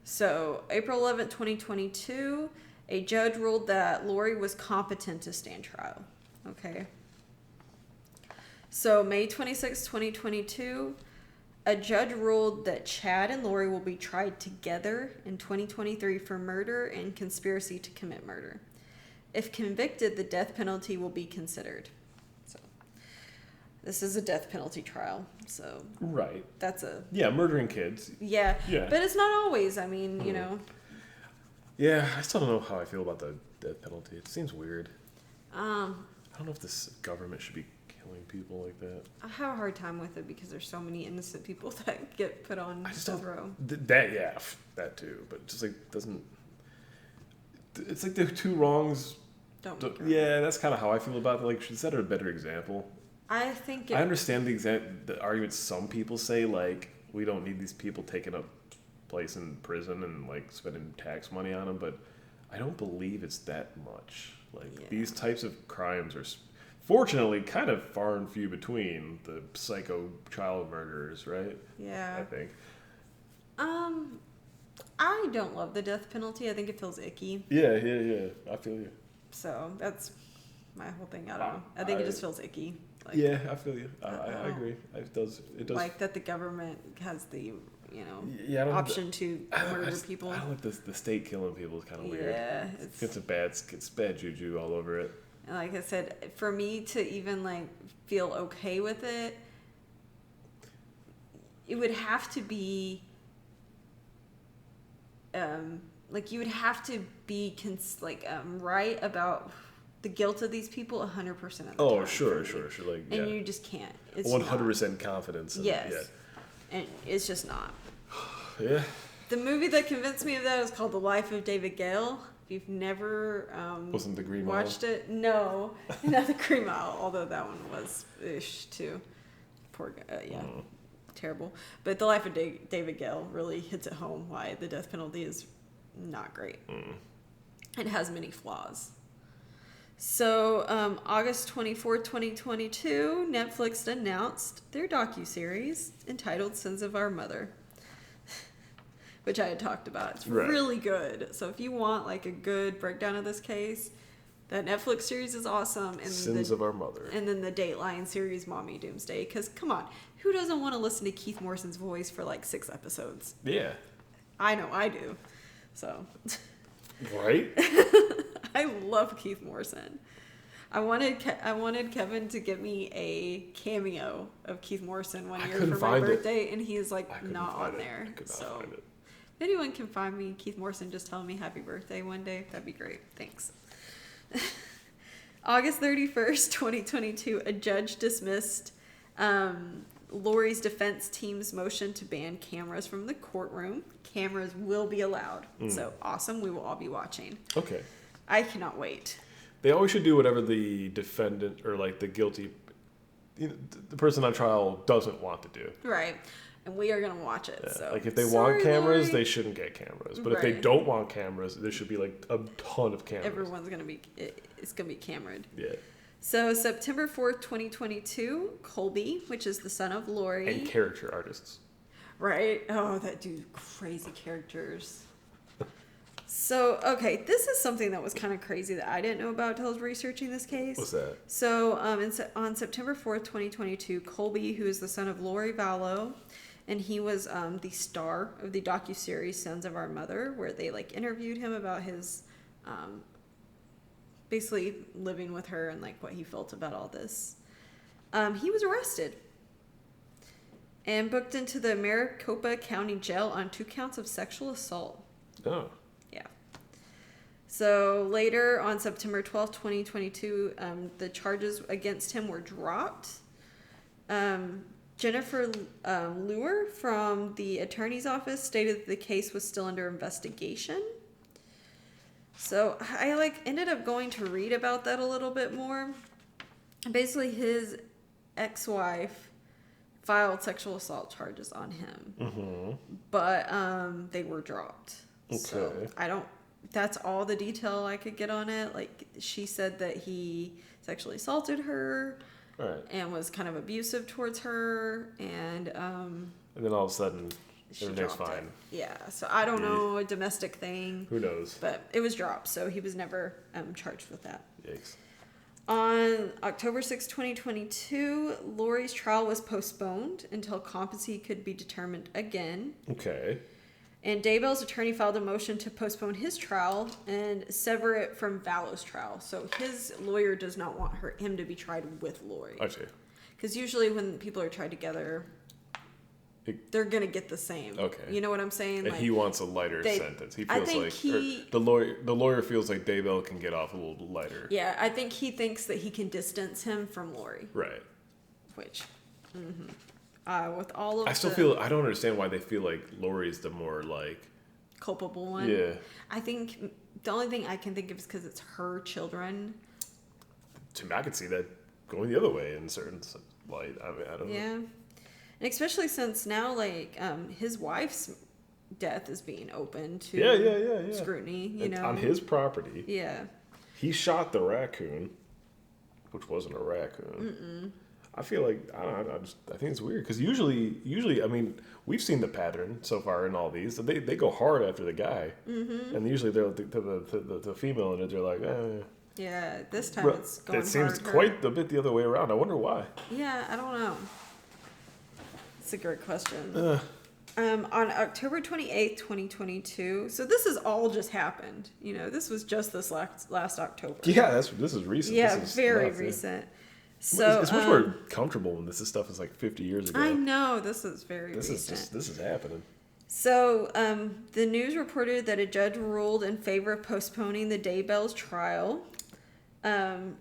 A: So April 11th, 2022, a judge ruled that Lori was competent to stand trial. Okay. So May 26, 2022, a judge ruled that Chad and Lori will be tried together in 2023 for murder and conspiracy to commit murder. If convicted, the death penalty will be considered. So This is a death penalty trial, so
B: Right.
A: that's a
B: murdering kids.
A: Yeah.
B: Yeah.
A: But it's not always. I mean, you know.
B: Yeah, I still don't know how I feel about the death penalty. It seems weird. I don't know if this government should be killing people like that.
A: I have a hard time with it because there's so many innocent people that get put on death row.
B: That too. But just like doesn't. It's like the two wrongs. Yeah, that's kind of how I feel about it. Like, should set a better example.
A: I think.
B: I understand the arguments some people say, like, we don't need these people taking up place in prison and like spending tax money on them, but I don't believe it's that much. Like, these types of crimes are fortunately kind of far and few between. The psycho child murderers, right?
A: Yeah.
B: I think.
A: I don't love the death penalty. I think it feels icky.
B: Yeah. I feel you.
A: So that's my whole thing. I don't know. I think it just feels icky. Like,
B: yeah, I feel you. I agree. It does.
A: Like that the government has the option to murder people.
B: I don't like the state killing people is kind of weird.
A: Yeah,
B: it's bad juju all over it.
A: And like I said, for me to even like feel okay with it, it would have to be. Like you would have to be right about the guilt of these people 100% of the time.
B: Oh, sure. Like,
A: and you just can't. It's
B: 100% confidence.
A: Yes. Yeah. And it's just not.
B: Yeah.
A: The movie that convinced me of that is called The Life of David Gale. If you've never
B: wasn't the Green
A: watched
B: Mile?
A: it, no, not the Green Mile. Although that one was ish too. Poor guy. Yeah. Terrible. But The Life of David Gale really hits it home why the death penalty is not great. It has many flaws. So, August 24th, 2022, Netflix announced their docuseries entitled Sins of Our Mother, which I had talked about. It's really good. So if you want like a good breakdown of this case, that Netflix series is awesome. And
B: Sins of Our Mother. And
A: then the Dateline series, Mommy Doomsday. Because, come on, who doesn't want to listen to Keith Morrison's voice for like 6 episodes?
B: Yeah.
A: I know I do. So.
B: Right?
A: I love Keith Morrison. I wanted Kevin to give me a cameo of Keith Morrison one year for my birthday, and he is like not on there. So if anyone can find me Keith Morrison just telling me happy birthday one day, that'd be great. Thanks. August 31st, 2022, a judge dismissed Lori's defense team's motion to ban cameras from the courtroom. Cameras will be allowed. So awesome. We will all be watching.
B: Okay.
A: I cannot wait.
B: They always should do whatever the defendant or like the guilty, the person on trial doesn't want to do.
A: Right. And we are going to watch it. Yeah. So
B: like if they want cameras, they shouldn't get cameras. But if they don't want cameras, there should be like a ton of cameras.
A: Everyone's going to be, it's going to be camered.
B: Yeah.
A: So September 4th, 2022, Colby, which is the son of Lori.
B: And character artists.
A: Right. Oh, that dude, crazy characters. So, okay, this is something that was kind of crazy that I didn't know about until I was researching this case.
B: What's that?
A: So, on September 4th, 2022, Colby, who is the son of Lori Vallow, and he was the star of the docuseries Sons of Our Mother, where they like interviewed him about his basically living with her and like what he felt about all this. He was arrested and booked into the Maricopa County Jail on 2 counts of sexual assault.
B: Oh.
A: Yeah. So later on September 12th, 2022, the charges against him were dropped. Jennifer Luer from the attorney's office stated that the case was still under investigation. So I ended up going to read about that a little bit more. Basically, his ex-wife filed sexual assault charges on him, but they were dropped.
B: Okay.
A: So that's all the detail I could get on it. Like, she said that he sexually assaulted her,
B: right,
A: and was kind of abusive towards her, and
B: then all of a sudden everything's fine.
A: Yeah, so I don't know, a domestic thing.
B: Who knows?
A: But it was dropped, so he was never charged with that.
B: Yikes.
A: On October 6, 2022, Lori's trial was postponed until competency could be determined again.
B: Okay.
A: And Daybell's attorney filed a motion to postpone his trial and sever it from Vallow's trial. So his lawyer does not want him to be tried with Lori.
B: I see.
A: Because usually when people are tried together, they're gonna get the same.
B: Okay.
A: You know what I'm saying?
B: And
A: like,
B: he wants a lighter sentence. He
A: I
B: feels
A: think
B: like the lawyer feels like Daybell can get off a little lighter.
A: Yeah, I think he thinks that he can distance him from Lori.
B: Right.
A: Which, with all of
B: I don't understand why they feel like Lori's the more like
A: culpable one.
B: Yeah.
A: I think the only thing I can think of is because it's her children.
B: To me, I could see that going the other way in certain light. I mean, I don't know.
A: Yeah. And especially since now, like, his wife's death is being open to scrutiny, you know.
B: On his property.
A: Yeah.
B: He shot the raccoon, which wasn't a raccoon. I feel like, I don't know, I think it's weird. Because usually, I mean, we've seen the pattern so far in all these. They go hard after the guy. And usually they're to the female, and they're like, eh.
A: Yeah, this time it's going
B: It seems
A: harder.
B: quite a bit the other way around. I wonder why.
A: Yeah, I don't know. It's a great question. On October 28th, 2022, so this has all just happened. You know, this was just this last October.
B: Yeah, this is recent.
A: Yeah,
B: this is
A: very
B: nuts,
A: recent.
B: Yeah.
A: So
B: It's much more comfortable when this stuff is like 50 years ago.
A: I know, this is very
B: This
A: recent.
B: this is happening.
A: So, the news reported that a judge ruled in favor of postponing the Daybell's trial.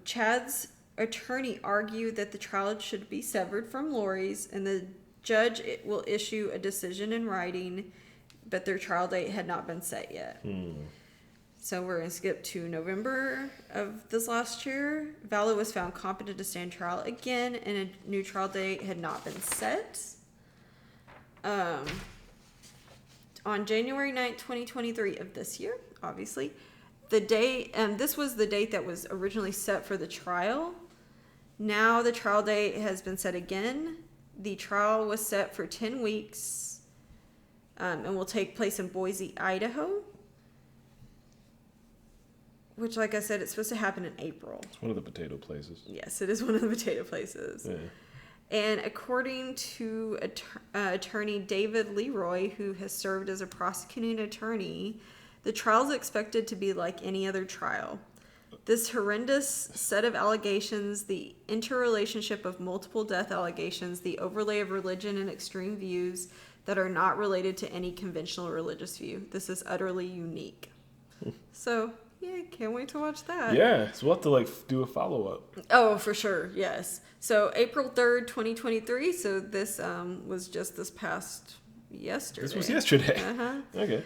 A: Chad's attorney argued that the trial should be severed from Lori's, and the judge will issue a decision in writing, but their trial date had not been set yet. So we're going to skip to November of this last year. Vallow was found competent to stand trial again, and a new trial date had not been set. On January 9th, 2023 of this year, obviously, the date, this was the date that was originally set for the trial. Now the trial date has been set again. The trial was set for 10 weeks and will take place in Boise, Idaho. Which, like I said, it's supposed to happen in April.
B: It's one of the potato places.
A: Yes, it is one of the potato places.
B: Yeah.
A: And according to attorney David Leroy, who has served as a prosecuting attorney, the trial is expected to be like any other trial. This horrendous set of allegations, the interrelationship of multiple death allegations, the overlay of religion and extreme views that are not related to any conventional religious view. This is utterly unique. So, yeah, can't wait to watch that.
B: Yeah, so we'll have to like do a follow-up.
A: Oh, for sure, yes. So April 3rd, 2023, so this was just this past yesterday.
B: This was yesterday.
A: Uh-huh.
B: Okay.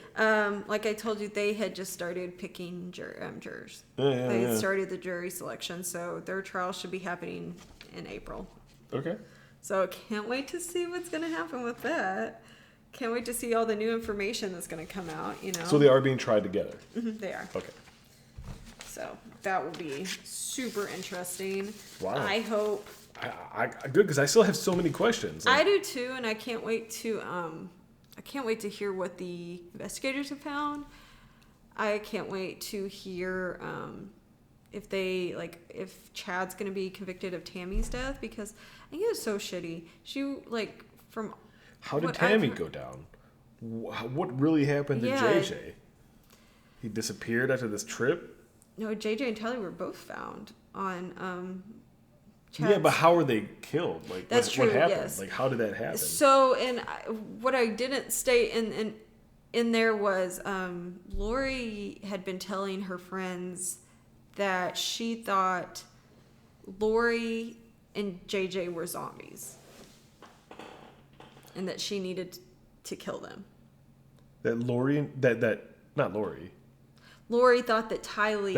A: Like I told you, they had just started picking jurors.
B: Yeah,
A: They had started the jury selection, so their trial should be happening in April.
B: Okay.
A: So can't wait to see what's going to happen with that. Can't wait to see all the new information that's going to come out, you know.
B: So they are being tried together.
A: Mhm, they are.
B: Okay.
A: So that will be super interesting.
B: Wow.
A: I hope.
B: I good, because I still have so many questions.
A: I do too, and I can't wait to hear what the investigators have found. I can't wait to hear if Chad's gonna be convicted of Tammy's death, because I think it was so shitty. She from
B: How did Tammy go down? What really happened to JJ? He disappeared after this trip?
A: No, JJ and Tally were both found on Chad's.
B: Yeah, but how were they killed? Like,
A: That's
B: what
A: true,
B: happened?
A: yes.
B: Like, how did that happen?
A: So, what I didn't state in there was Lori had been telling her friends that she thought Lori and JJ were zombies, and that she needed to kill them.
B: That not Lori.
A: Lori thought that Tylee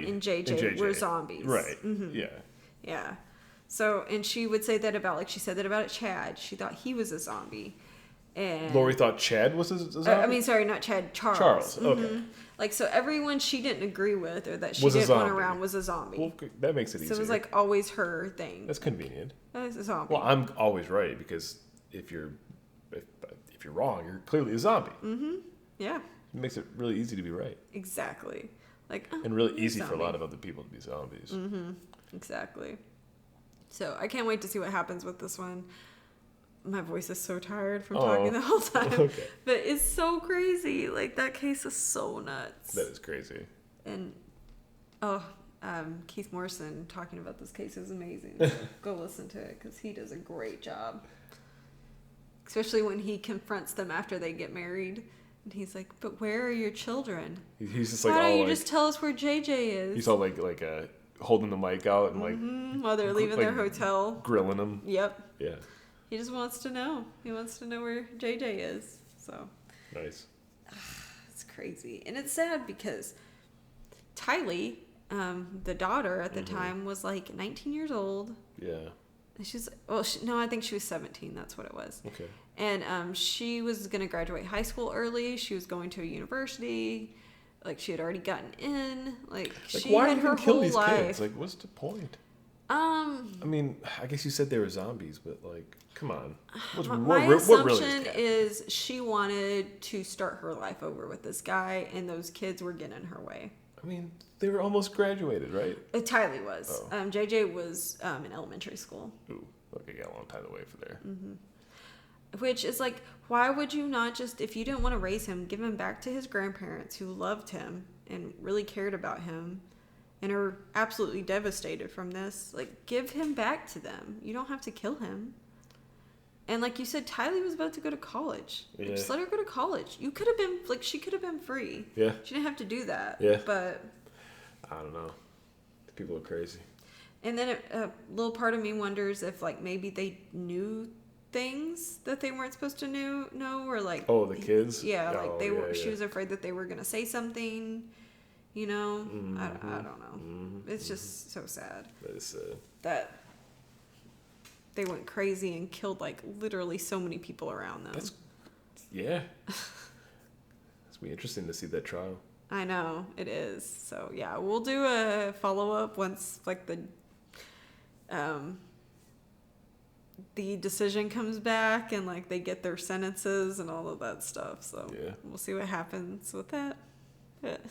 A: and JJ were zombies.
B: Right.
A: Mm-hmm.
B: Yeah.
A: Yeah. So, and she would say that about, she said that about Chad. She thought he was a zombie. And
B: Lori thought Chad was a zombie?
A: Sorry, not Chad, Charles.
B: Charles, okay.
A: Mm-hmm. So everyone she didn't agree with or that she
B: Was a
A: didn't want
B: zombie.
A: around was a zombie.
B: Well, that makes it easier.
A: So it was always her thing.
B: That's convenient.
A: That's a zombie.
B: Well, I'm always right, because if you're wrong, you're clearly a zombie.
A: Mm-hmm. Yeah.
B: It makes it really easy to be right.
A: Exactly.
B: And really easy for a lot of other people to be zombies.
A: Mm-hmm. Exactly. So I can't wait to see what happens with this one. My voice is so tired from talking the whole time.
B: Okay.
A: But it's so crazy. That case is so nuts.
B: That is crazy.
A: And, I Keith Morrison talking about this case is amazing. So go listen to it because he does a great job. Especially when he confronts them after they get married. And he's like, but where are your children?
B: He's just like,
A: why don't you
B: like,
A: just tell us where JJ is?
B: He's all like holding the mic out and like
A: while they're leaving their hotel.
B: Grilling them.
A: Yep.
B: Yeah.
A: He just wants to know. He wants to know where JJ is. So.
B: Nice.
A: It's crazy. And it's sad because Tylee, the daughter at the time, was like 19 years old.
B: Yeah.
A: And she's, well, I think she was 17. That's what it was.
B: Okay.
A: And she was going to graduate high school early. She was going to a university. Like, she had already gotten in. Like she
B: why
A: had her
B: kill
A: whole
B: these
A: life.
B: kids? Like, what's the point? I mean, I guess you said they were zombies, but like, come on.
A: My assumption is she wanted to start her life over with this guy, and those kids were getting in her way.
B: I mean, they were almost graduated, right?
A: Tylee was.
B: Oh.
A: JJ was in elementary school.
B: Ooh, okay, got a long time away for there.
A: Mm-hmm. Which is like, why would you not just, if you didn't want to raise him, give him back to his grandparents who loved him and really cared about him and are absolutely devastated from this? Like, give him back to them. You don't have to kill him. And like you said, Tylee was about to go to college.
B: Yeah.
A: Like, just let her go to college. You could have been, like, she could have been free.
B: Yeah.
A: She didn't have to do that.
B: Yeah.
A: But
B: I don't know. People are crazy.
A: And then a little part of me wonders if, like, maybe they knew things that they weren't supposed to know, or like,
B: oh, the kids.
A: Yeah, like
B: oh,
A: they were.
B: yeah.
A: She was afraid that they were gonna say something. You know, I don't know. It's just so sad.
B: That is sad.
A: That they went crazy and killed like literally so many people around them.
B: Yeah. It's be interesting to see that trial.
A: I know it is. So yeah, we'll do a follow up once like the decision comes back and like they get their sentences and all of that stuff. So
B: yeah,
A: we'll see what happens with that. But,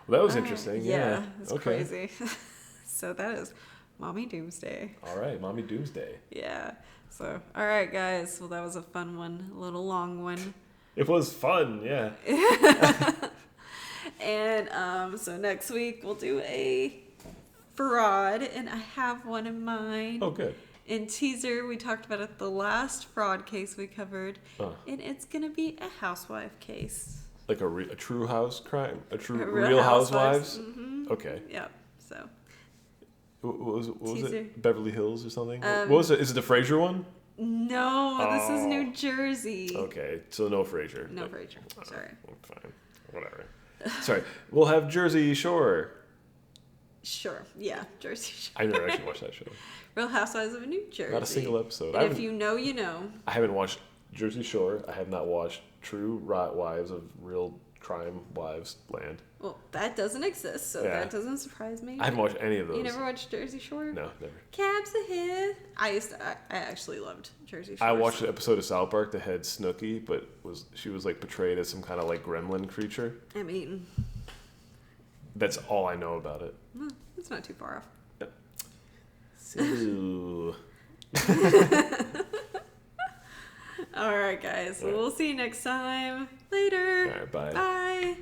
B: well, that was interesting. Yeah,
A: it's crazy. So that is Mommy Doomsday.
B: All right, Mommy Doomsday.
A: Yeah. So all right, guys. Well, that was a fun one, a little long one.
B: It was fun. Yeah.
A: And so next week we'll do a fraud, and I have one in mind.
B: Oh, good.
A: In teaser, we talked about it the last fraud case we covered, and it's gonna be a housewife case.
B: Like a true house crime, real housewives.
A: Mm-hmm.
B: Okay.
A: Yep. So.
B: What was
A: Teaser.
B: it? Beverly Hills or something? What was it? Is it the Frasier one?
A: No, this is New Jersey.
B: Okay, so no Frasier.
A: No Frasier. Sorry.
B: Fine. Whatever. Sorry. We'll have Jersey Shore.
A: Sure. Yeah, Jersey Shore.
B: I never actually watched that show.
A: Real Housewives of New Jersey.
B: Not a single episode.
A: And if you know, you know.
B: I haven't watched Jersey Shore. I have not watched True Wives of Real Crime Wives Land.
A: Well, that doesn't exist, so that doesn't surprise me.
B: I haven't watched any of those.
A: You never watched Jersey Shore?
B: No, never.
A: Cabs ahead. I actually loved Jersey Shore.
B: I watched an episode of South Park that had Snooki, but she was like portrayed as some kind of like gremlin creature.
A: I mean,
B: that's all I know about it.
A: It's not too far off.
B: Yep. So.
A: All right, guys. Well, we'll see you next time. Later.
B: All right, bye.
A: Bye.